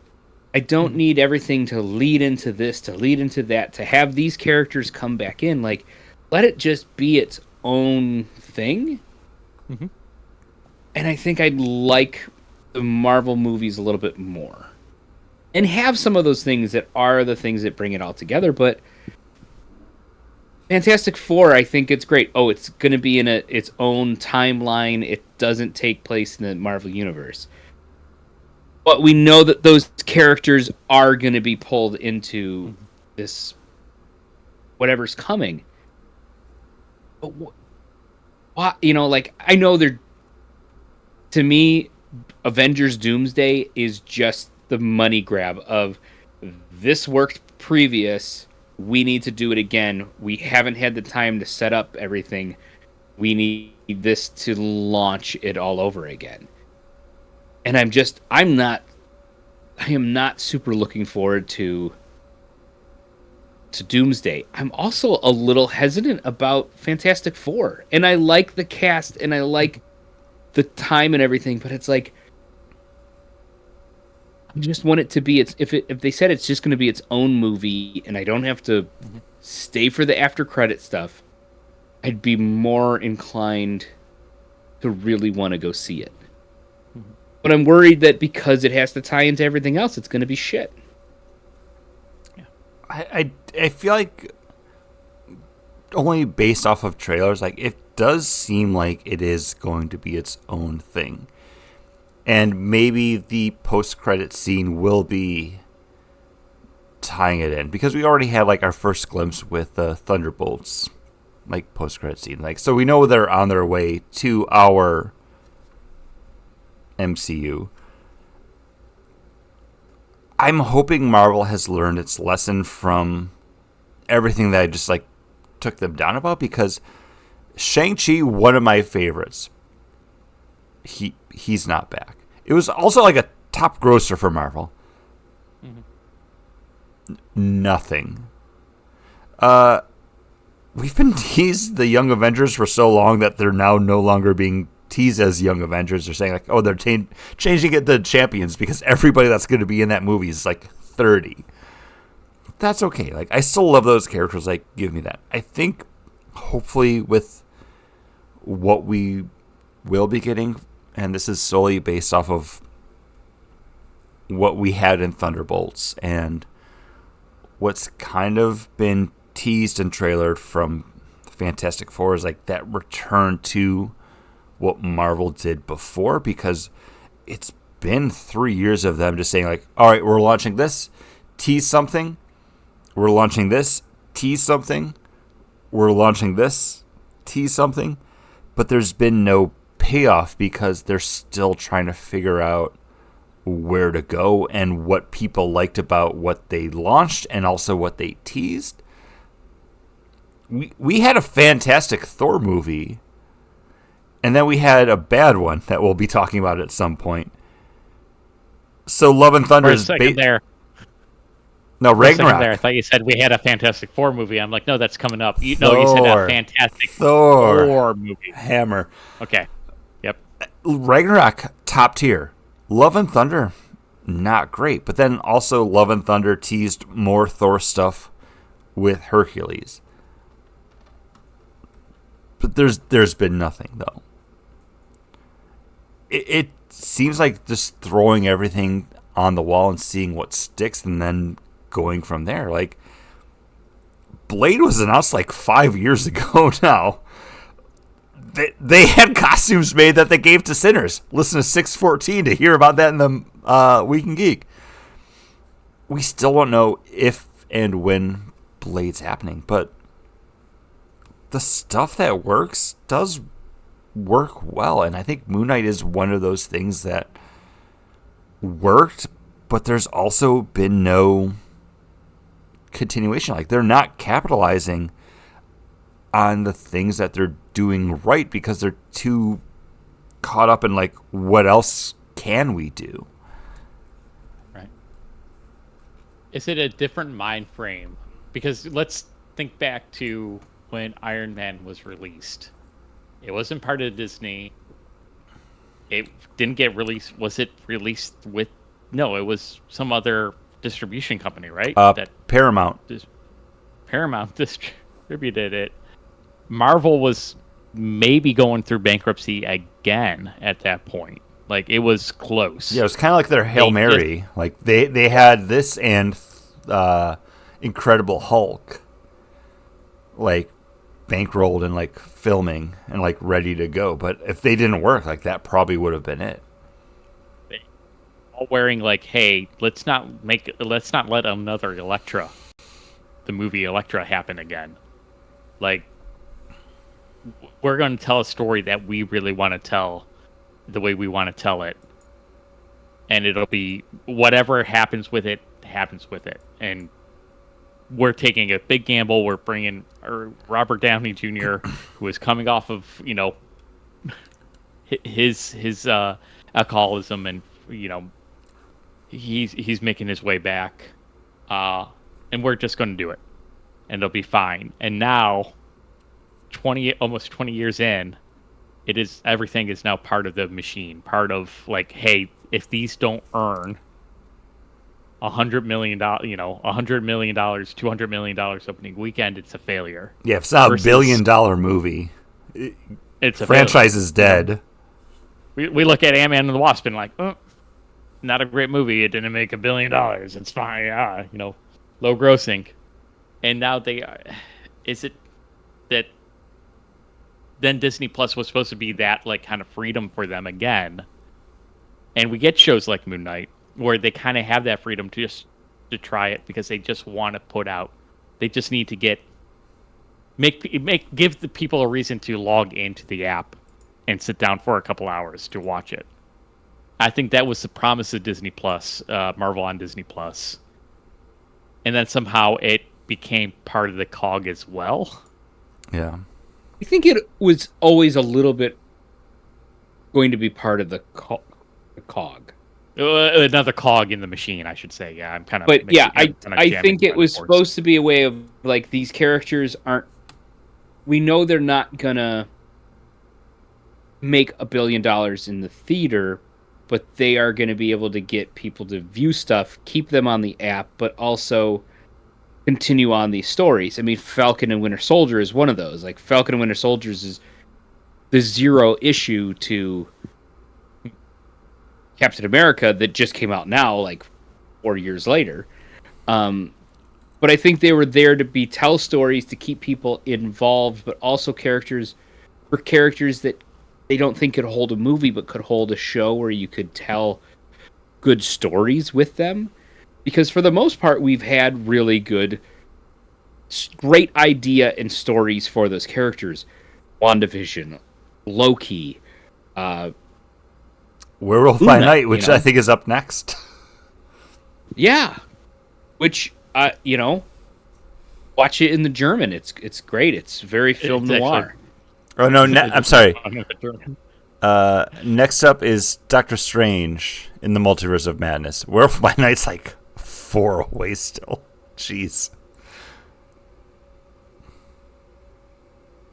I don't need everything to lead into this, to lead into that, to have these characters come back in. Like, let it just be its own thing. Mm-hmm. And I think I'd like the Marvel movies a little bit more. And have some of those things that are the things that bring it all together. But Fantastic Four, I think it's great. Oh, it's going to be in its own timeline. It doesn't take place in the Marvel Universe. But we know that those characters are going to be pulled into this whatever's coming. But like, I know they're... To me, Avengers Doomsday is just the money grab of this worked previous, we need to do it again. We haven't had the time to set up everything. We need this to launch it all over again. And I am not super looking forward to Doomsday. I'm also a little hesitant about Fantastic Four. And I like the cast and I like the time and everything, but it's like, I just want it to be if they said it's just going to be its own movie and I don't have to stay for the after credit stuff, I'd be more inclined to really want to go see it. Mm-hmm. But I'm worried that because it has to tie into everything else, it's going to be shit. Yeah. I feel like only based off of trailers, like it does seem like it is going to be its own thing. And maybe the post-credit scene will be tying it in, because we already had like our first glimpse with the Thunderbolts like post-credit scene. Like, so we know they're on their way to our MCU. I'm hoping Marvel has learned its lesson from everything that I just like took them down about, because Shang-Chi, one of my favorites, he's not back. It was also like a top grosser for Marvel. Nothing. We've been teased the Young Avengers for so long that they're now no longer being teased as Young Avengers. They're saying like, oh, they're changing it to Champions because everybody that's going to be in that movie is like 30. That's okay. Like, I still love those characters. Like, give me that. I think hopefully with what we will be getting, and this is solely based off of what we had in Thunderbolts and what's kind of been teased and trailered from Fantastic Four, is like that return to what Marvel did before, because it's been 3 years of them just saying like, all right, we're launching this, tease something, we're launching this, tease something, we're launching this, tease something, but there's been no payoff because they're still trying to figure out where to go and what people liked about what they launched and also what they teased. We had a fantastic Thor movie, and then we had a bad one that we'll be talking about at some point. So Love and Thunder is there. No, Ragnarok. There, I thought you said we had a Fantastic Four movie. I'm like, no, that's coming up. No, you said a Fantastic Thor movie. Hammer. Okay. Yep. Ragnarok, top tier. Love and Thunder, not great. But then also Love and Thunder teased more Thor stuff with Hercules. But there's been nothing, though. It seems like just throwing everything on the wall and seeing what sticks and then going from there. Like, Blade was announced like 5 years ago now. They had costumes made that they gave to sinners. Listen to 614 to hear about that in the Week in Geek. We still don't know if and when Blade's happening, but the stuff that works does work well, and I think Moon Knight is one of those things that worked, but there's also been no continuation. Like, they're not capitalizing on the things that they're doing right because they're too caught up in like, what else can we do? Right. Is it a different mind frame? Because let's think back to when Iron Man was released. It wasn't part of Disney. It didn't get released. Was it released with... No, it was some other distribution company, right? Paramount. Paramount distributed it. Marvel was maybe going through bankruptcy again at that point. Like, it was close. Yeah, it was kind of like their Hail Mary. Like, they had this and Incredible Hulk, like, bankrolled and, like, filming and, like, ready to go. But if they didn't work, like, that probably would have been it. All wearing, like, hey, let's not let another Elektra, the movie Elektra, happen again. Like, we're going to tell a story that we really want to tell the way we want to tell it. And it'll be whatever happens with it. And we're taking a big gamble. We're bringing Robert Downey Jr., who is coming off of, his alcoholism, and, he's making his way back. And we're just going to do it. And it'll be fine. And now, almost 20 years in, everything is now part of the machine. Part of, like, hey, if these don't earn $100 million, $100 million, $200 million opening weekend, it's a failure. Yeah, if it's not a $1 billion movie, it's a franchise failure. is dead. We look at Ant-Man and the Wasp and like, not a great movie. It didn't make $1 billion. It's fine. Low grossing. And now they are. Is it that then Disney Plus was supposed to be that like kind of freedom for them again. And we get shows like Moon Knight where they kind of have that freedom to try it because they just want to put out. They just need to give the people a reason to log into the app and sit down for a couple hours to watch it. I think that was the promise of Disney Plus, Marvel on Disney Plus, and then somehow it became part of the cog as well. Yeah. I think it was always a little bit going to be part of the cog. Another cog in the machine, I should say. Yeah, I'm kind of. But yeah, I think it was supposed to be a way of like these characters aren't. We know they're not gonna make $1 billion in the theater, but they are going to be able to get people to view stuff, keep them on the app, but also continue on these stories. I mean, Falcon and Winter Soldier is one of those. Like Falcon and Winter Soldiers is the zero issue to Captain America that just came out now, like 4 years later. But I think they were there to tell stories to keep people involved, but also characters that they don't think could hold a movie, but could hold a show where you could tell good stories with them. Because for the most part, we've had really good, great idea and stories for those characters. WandaVision, Loki, Werewolf by Night, which I think is up next. Yeah, which watch it in the German. It's great. It's very film noir. Oh no, I'm sorry. Next up is Doctor Strange in the Multiverse of Madness. Werewolf by Night's like 4 away still. Jeez.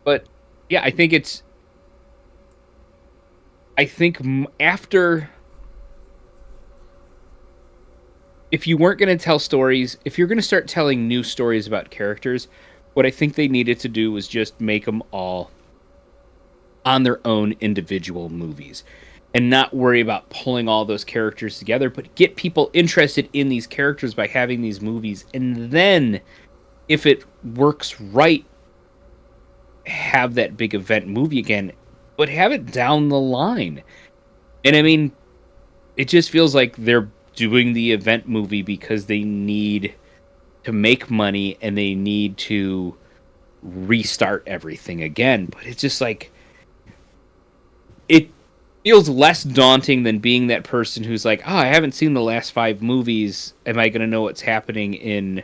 But yeah, I think after, if you weren't going to tell stories, if you're going to start telling new stories about characters, what I think they needed to do was just make them all on their own individual movies and not worry about pulling all those characters together, but get people interested in these characters by having these movies. And then if it works right, have that big event movie again, but have it down the line. And I mean, it just feels like they're doing the event movie because they need to make money and they need to restart everything again. But it's just like, it feels less daunting than being that person who's like, I haven't seen the last 5 movies. Am I going to know what's happening in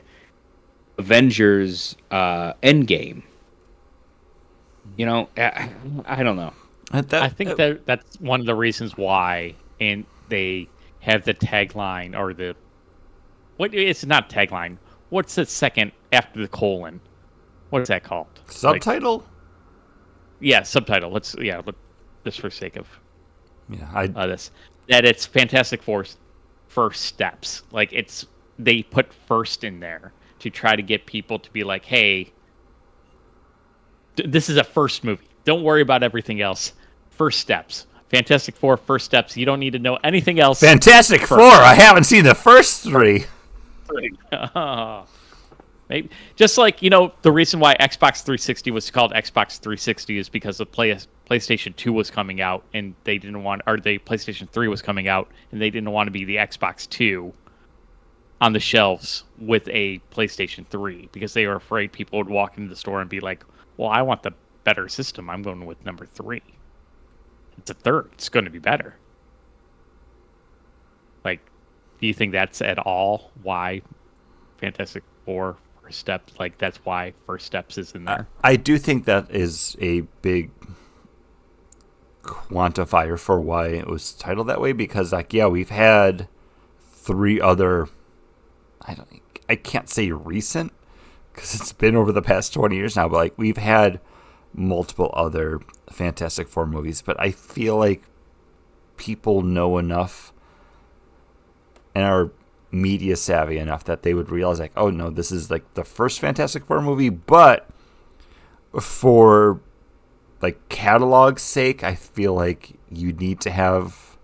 Avengers Endgame? I don't know. I think that's one of the reasons why, and they have the tagline or it's not tagline. What's the second after the colon? What is that called? Subtitle? Subtitle. Just for sake of this. That it's Fantastic Four first steps. Like they put first in there to try to get people to be like, hey, this is a first movie. Don't worry about everything else. First steps. Fantastic Four, first steps. You don't need to know anything else. Fantastic Four. I haven't seen the first 3. Maybe just like the reason why Xbox 360 was called Xbox 360 is because the PlayStation 2 was coming out and they didn't want, or the PlayStation 3 was coming out and they didn't want to be the Xbox 2 on the shelves with a PlayStation 3 because they were afraid people would walk into the store and be like, well, I want the better system. I'm going with number 3. It's a third. It's going to be better. Like, do you think that's at all why Fantastic Four First Steps, like that's why First Steps is in there? I do think that is a big quantifier for why it was titled that way because, like, yeah, we've had 3 other, I can't say recent because it's been over the past 20 years now, but like we've had multiple other Fantastic Four movies, but I feel like people know enough and are media savvy enough that they would realize like, oh no, this is like the first Fantastic Four movie, but for like catalog's sake, I feel like you need to have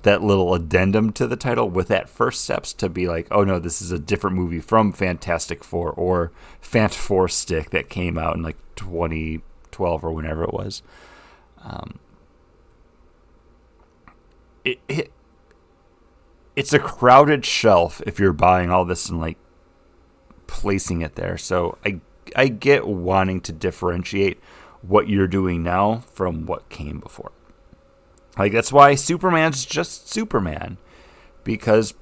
that little addendum to the title with that first steps to be like, oh no, this is a different movie from Fantastic Four or Fant Four Stick that came out in like 2012 or whenever it was. It's a crowded shelf if you're buying all this and like placing it there. So I get wanting to differentiate what you're doing now from what came before. Like, that's why Superman's just Superman, because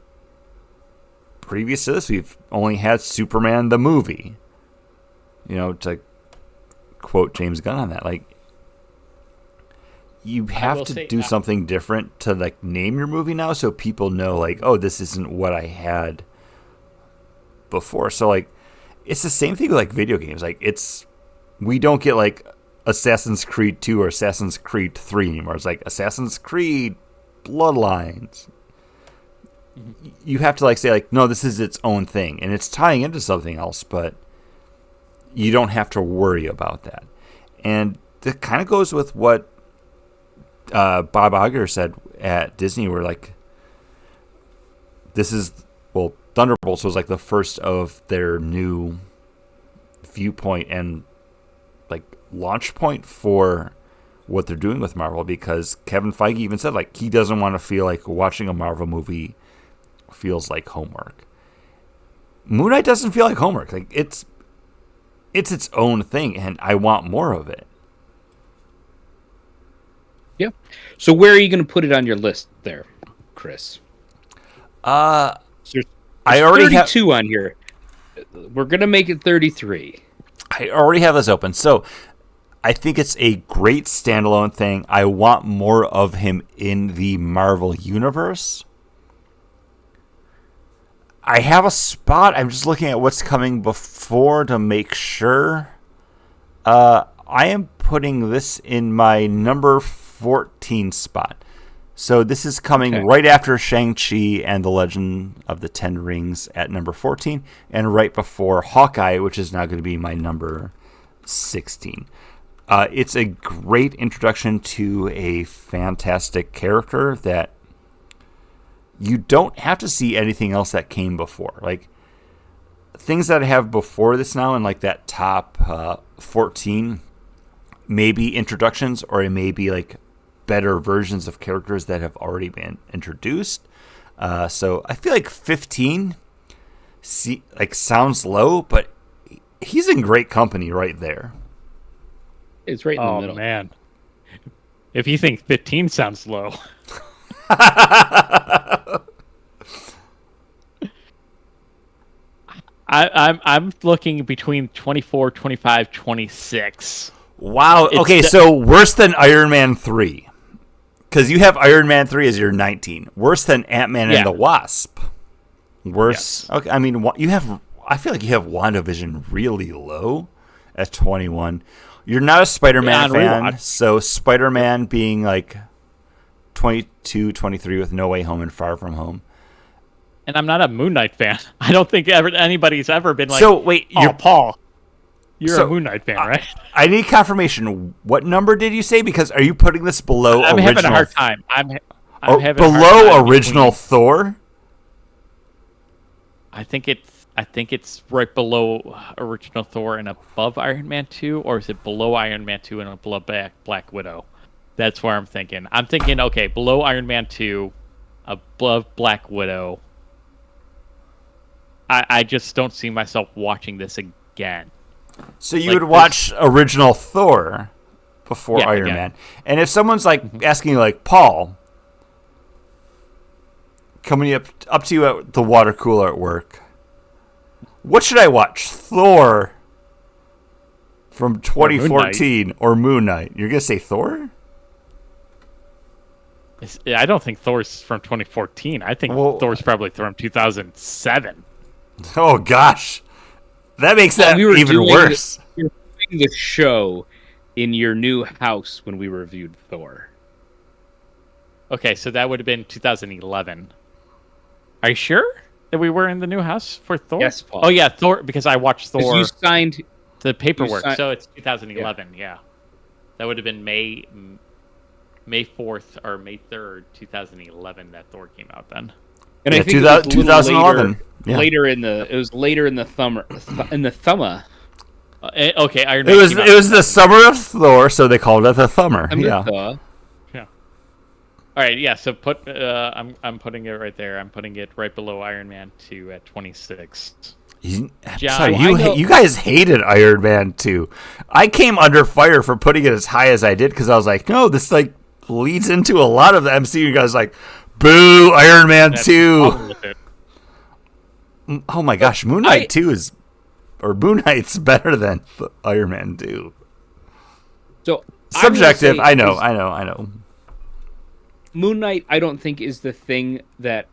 previous to this we've only had Superman the movie. You know, to quote James Gunn on that, like, you have to do something different to like name your movie now, so people know like, oh, this isn't what I had before. So like, it's the same thing with like video games. Like, we don't get like Assassin's Creed 2 or Assassin's Creed 3 anymore. It's like Assassin's Creed Bloodlines. You have to like say like, no, this is its own thing, and it's tying into something else, but you don't have to worry about that. And that kind of goes with what Bob Iger said at Disney, where like, Thunderbolts was like the first of their new viewpoint and like launch point for what they're doing with Marvel, because Kevin Feige even said like he doesn't want to feel like watching a Marvel movie feels like homework. Moon Knight doesn't feel like homework. Like, it's its own thing, and I want more of it. Yeah. So where are you going to put it on your list there, Chris? I There's already 32 on here. We're going to make it 33. I already have this open. So I think it's a great standalone thing. I want more of him in the Marvel universe. I have a spot. I'm just looking at what's coming before to make sure. I am putting this in my number 14 spot. So this is coming right after Shang-Chi and the Legend of the Ten Rings at number 14, and right before Hawkeye, which is now going to be my number 16. It's a great introduction to a fantastic character that you don't have to see anything else that came before. Like, things that I have before this now in like that top 14 may be introductions, or it may be like better versions of characters that have already been introduced. So I feel like 15 sounds low, but he's in great company right there. It's right in the middle. Oh, man. If you think 15 sounds low. I'm looking between 24, 25, 26. Wow. Okay, so worse than Iron Man 3. Because you have Iron Man 3 as your 19. Worse than Ant-Man and the Wasp. Worse. Yes. Okay, I mean, I feel like you have WandaVision really low at 21. You're not a Spider-Man fan, so Spider-Man being like 22, 23 with No Way Home and Far From Home. And I'm not a Moon Knight fan. I don't think anybody's ever been like, so wait, Paul, you're a Moon Knight fan, right? I need confirmation. What number did you say? Because are you putting this below I'm original? Having a hard time. I'm having below a hard time original Thor? I think it's right below original Thor and above Iron Man 2, or is it below Iron Man 2 and above Black Widow? That's where I'm thinking. I'm thinking, okay, below Iron Man 2, above Black Widow. I just don't see myself watching this again. So you would watch original Thor before Iron Man. And if someone's like asking you, like, Paul, coming up to you at the water cooler at work, what should I watch? Thor from 2014 or Moon Knight? You're going to say Thor? I don't think Thor's from 2014. I think Thor's probably from 2007. Oh, gosh. That makes that even worse. We were doing the show in your new house when we reviewed Thor. Okay, so that would have been 2011. Are you sure that we were in the new house for Thor? Yes, Paul. Oh, yeah, Thor, because I watched Thor. You signed the paperwork, so it's 2011, yeah. That would have been May. May 4th or May 3rd, 2011 that Thor came out then. And Yeah, I think it was 2011. Yeah. Later in the it was later in the thumma. Okay, Iron It Man was came out it was the summer of Thor, so they called it the Thummer. Yeah. Yeah. All right, yeah, so I'm putting it right there. I'm putting it right below Iron Man 2 at 26. Sorry, you guys hated Iron Man 2. I came under fire for putting it as high as I did because I was like, no, this like leads into a lot of the MCU. You guys like, boo, Iron Man 2. Oh my gosh, Moon Knight 2 is, or Moon Knight's better than Iron Man 2. So subjective, I know. Moon Knight, I don't think is the thing that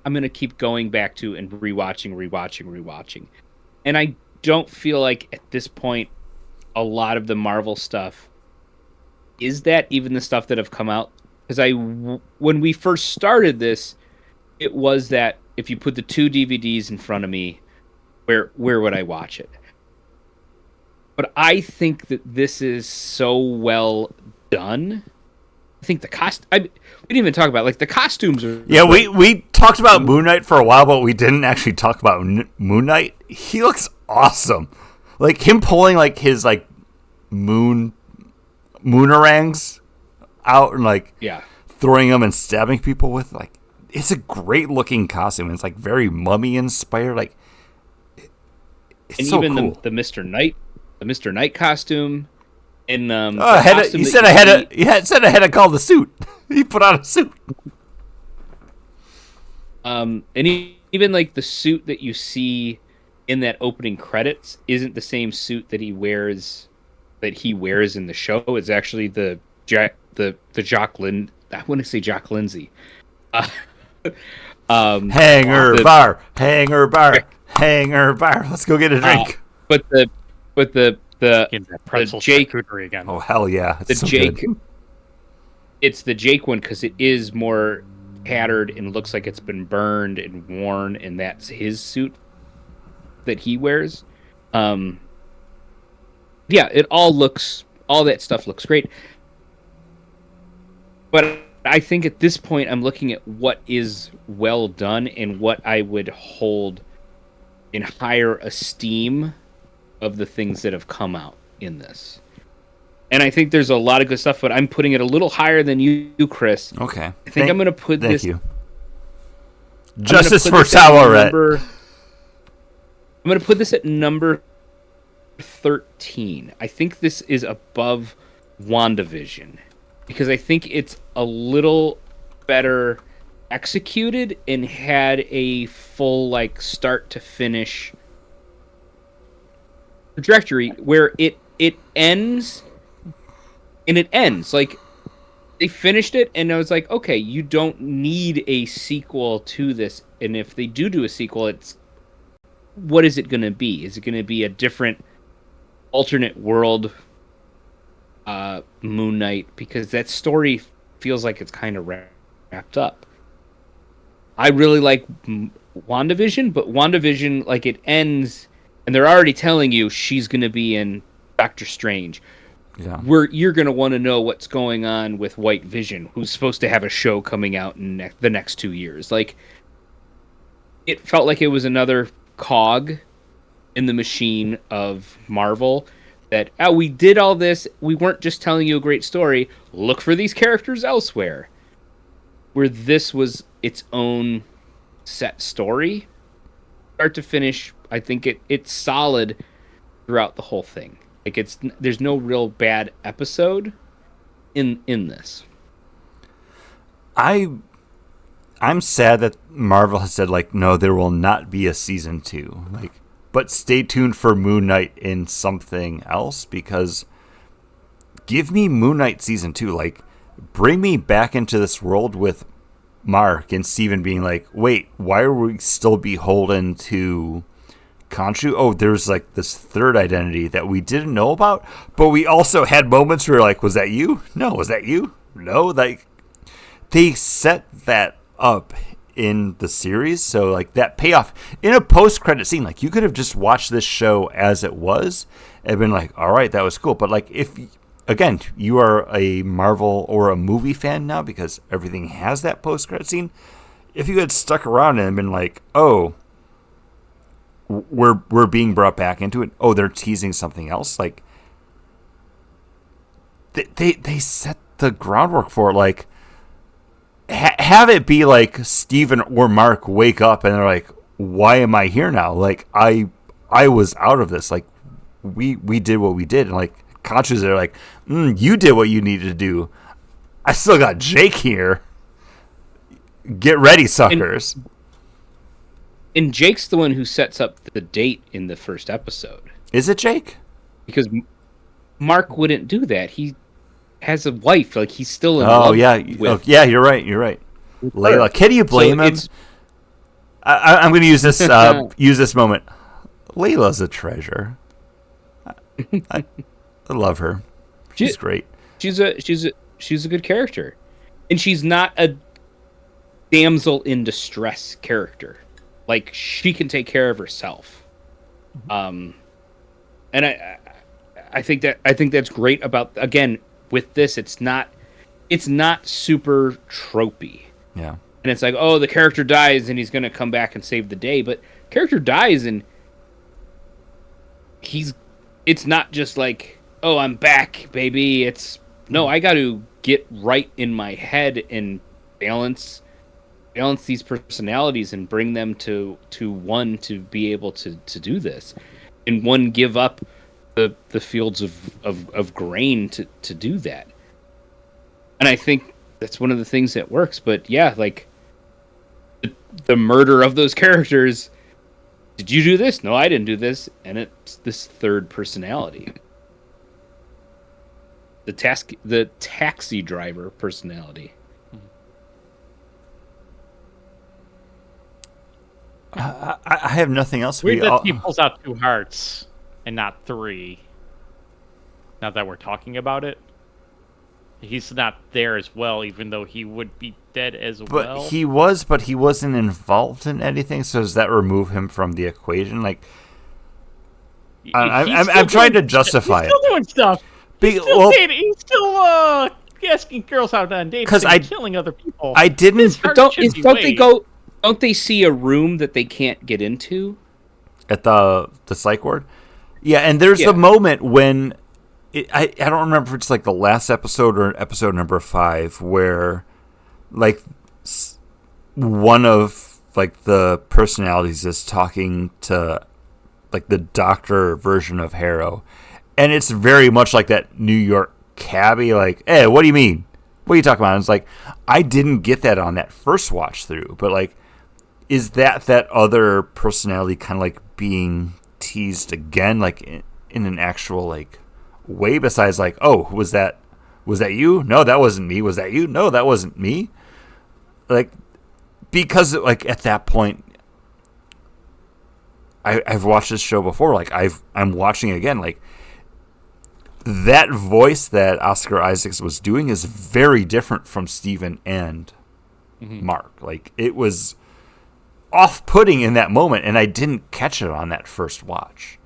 I'm going to keep going back to and rewatching. And I don't feel like at this point a lot of the Marvel stuff is that, even the stuff that have come out. Because when we first started this, it was that if you put the 2 DVDs in front of me, where would I watch it? But I think that this is so well done. I think the we didn't even talk about, like, the costumes are... Yeah, we talked about Moon Knight for a while, but we didn't actually talk about Moon Knight. He looks awesome. Like, him pulling, like, his, like, moonerangs out and, like, throwing them and stabbing people with, like, it's a great-looking costume. It's, like, very Mummy-inspired. Like, it's and so even cool. the Mr. Knight costume... And you said I had to call the suit. He put on a suit. And even like the suit that you see in that opening credits isn't the same suit that he wears in the show. It's actually the Jock Lind. I want to say Jock Lindsay. Hanger bar. Let's go get a drink. But the Jake again. Oh hell yeah! It's the Jake one because it is more tattered and looks like it's been burned and worn, and that's his suit that he wears. Yeah, all that stuff looks great. But I think at this point I'm looking at what is well done and what I would hold in higher esteem of the things that have come out in this. And I think there's a lot of good stuff, but I'm putting it a little higher than you, Chris. Okay. I think I'm going to put this... Thank you. Justice for Towerette. I'm going to put this at number 13. I think this is above WandaVision because I think it's a little better executed and had a full, like, start to finish trajectory where it ends, and it ends like they finished it, and I was like, okay, you don't need a sequel to this, and if they do a sequel, it's what is it going to be? Is it going to be a different alternate world Moon Knight? Because that story feels like it's kind of wrapped up. I really like WandaVision, but WandaVision, like, it ends and they're already telling you she's going to be in Doctor Strange. Yeah. You're going to want to know what's going on with White Vision, who's supposed to have a show coming out in the next 2 years. Like, it felt like it was another cog in the machine of Marvel that, we did all this. We weren't just telling you a great story. Look for these characters elsewhere. Where this was its own set story. Start to finish, I think it's solid throughout the whole thing. Like, there's no real bad episode in this. I'm sad that Marvel has said, like, no, there will not be a season 2. Like, but stay tuned for Moon Knight in something else, because give me Moon Knight season 2. Like, bring me back into this world with Mark and Steven being like, wait, why are we still beholden to Khonshu? Oh, there's like this third identity that we didn't know about, but we also had moments where like, was that you? No. Was that you? No. Like, they set that up in the series, so like that payoff in a post-credit scene, like you could have just watched this show as it was and been like, all right, that was cool. But like, if again, you are a Marvel or a movie fan now because everything has that post-credit scene. If you had stuck around and been like, oh, we're being brought back into it. Oh, they're teasing something else. Like they set the groundwork for it. Like have it be like Steven or Mark wake up and they're like, why am I here now? Like I was out of this. Like we did what we did, and like conscious are like, you did what you needed to do. I still got Jake here. Get ready, suckers. And Jake's the one who sets up the date in the first episode. Is it Jake? Because Mark wouldn't do that. He has a wife. Like, he's still in Oh, love yeah. with Yeah, you're right. You're right. Layla. Can you blame him? I'm going to use this moment. Layla's a treasure. I love her. She's great. She's a good character. And she's not a damsel in distress character. Like, she can take care of herself. And I think that's great about, again, with this, it's not super tropey. Yeah. And it's like, oh, the character dies and he's going to come back and save the day, but character dies and it's not just like, oh, I'm back, baby. It's no, I got to get right in my head and balance these personalities and bring them to one to be able to do this, and one give up the fields of grain to do that. And I think that's one of the things that works. But yeah, like the murder of those characters. Did you do this? No, I didn't do this. And it's this third personality. The taxi driver personality. I have nothing else. Weird that he pulls out 2 hearts and not 3. Now that we're talking about it, he's not there as well, even though he would be dead as well. But he wasn't involved in anything. So does that remove him from the equation? Like, I'm trying to justify it. He's still doing stuff. He's still asking girls out on dates and killing other people. I didn't. Don't they see a room that they can't get into at the psych ward? Yeah, and there's the moment when I don't remember if it's like the last episode or episode number 5 where like one of like the personalities is talking to like the doctor version of Harrow, and it's very much like that New York cabbie, like, hey, what do you mean? What are you talking about? And it's like, I didn't get that on that first watch through, but like, is that other personality kind of like being teased again, like in an actual like way besides like, oh, was that you? No, that wasn't me. Was that you? No, that wasn't me. Like, because like at that point, I've watched this show before. Like I'm watching it again. Like that voice that Oscar Isaacs was doing is very different from Steven and Mark. Like it was off-putting in that moment, and I didn't catch it on that first watch.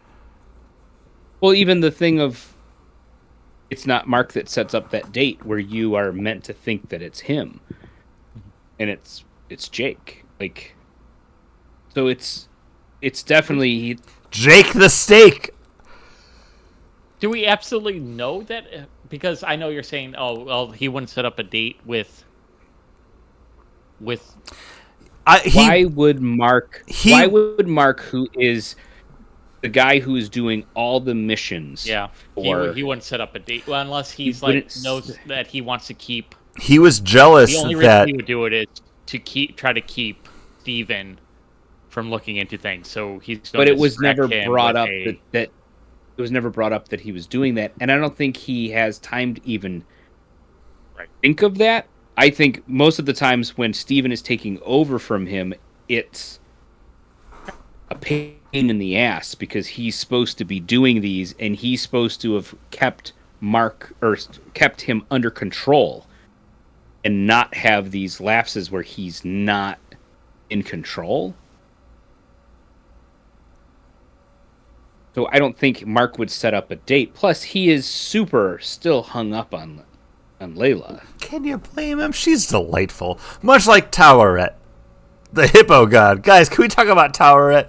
Well, even the thing of it's not Mark that sets up that date where you are meant to think that it's him, and it's Jake. Like, so it's definitely Jake the Steak. Do we absolutely know that? Because I know you're saying, oh, well, he wouldn't set up a date with. Why would Mark, who is the guy who is doing all the missions? Yeah, he wouldn't set up a date unless he's knows that he wants to keep. He was jealous. The only reason he would do it is to try to keep Steven from looking into things. So he's. But it was never brought up that it was never brought up that he was doing that, and I don't think he has time to even think of that. I think most of the times when Steven is taking over from him, it's a pain in the ass because he's supposed to be doing these and he's supposed to have kept him under control and not have these lapses where he's not in control. So I don't think Mark would set up a date. Plus, he is super still hung up on Layla. Can you blame him? She's delightful. Much like Toweret, the hippo god. Guys, can we talk about Toweret?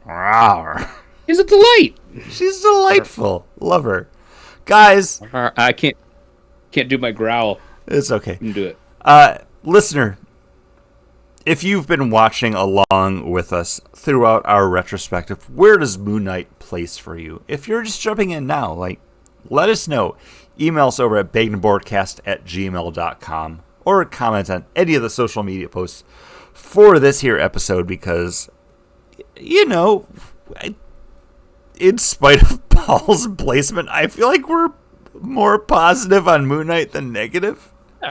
Rawr. He's a delight. She's delightful. Love her. Guys, I can't do my growl. it's okay. Can do it. Listener, if you've been watching along with us throughout our retrospective, where does Moon Knight place for you? If you're just jumping in now, let us know. Email us over at bagandboardcast@gmail.com or comment on any of the social media posts for this here episode because, in spite of Paul's placement, I feel like we're more positive on Moon Knight than negative. Yeah.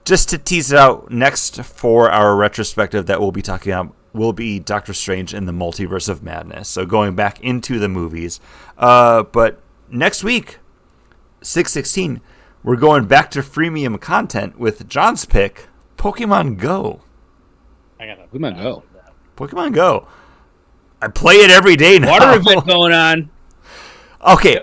Just to tease it out, next for our retrospective that we'll be talking about will be Doctor Strange in the Multiverse of Madness. So going back into the movies. But next week, 6/16, we're going back to freemium content with John's pick, Pokemon Go. I gotta Pokemon Go. Pokemon Go. I play it every day now. Water event going on. Okay,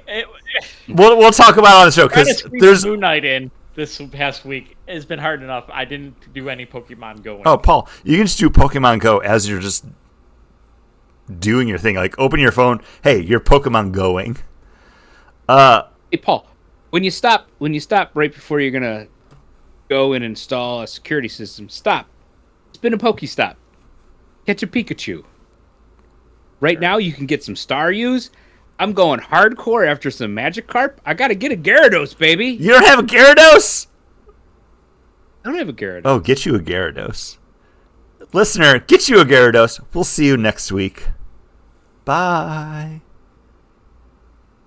we'll talk about it on the show Trying to because squeeze there's. Moon Knight in this past week has been hard enough. I didn't do any Pokemon Go. Oh, Paul, you can just do Pokemon Go as you're just doing your thing. Like, open your phone. Hey, you're Pokemon going. Hey, Paul, when you stop right before you're gonna go and install a security system, stop. Spin a Pokestop. Catch a Pikachu. Right now, you can get some Staryus. I'm going hardcore after some Magikarp. I gotta get a Gyarados, baby. You don't have a Gyarados? I don't have a Gyarados. Oh, get you a Gyarados. Listener, get you a Gyarados. We'll see you next week. Bye.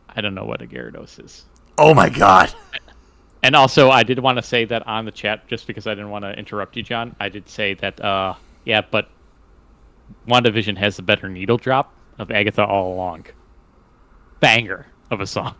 I don't know what a Gyarados is. Oh my god. And also, I did want to say that on the chat, just because I didn't want to interrupt you, John. I did say that, but WandaVision has the better needle drop of Agatha all along. Banger of a song.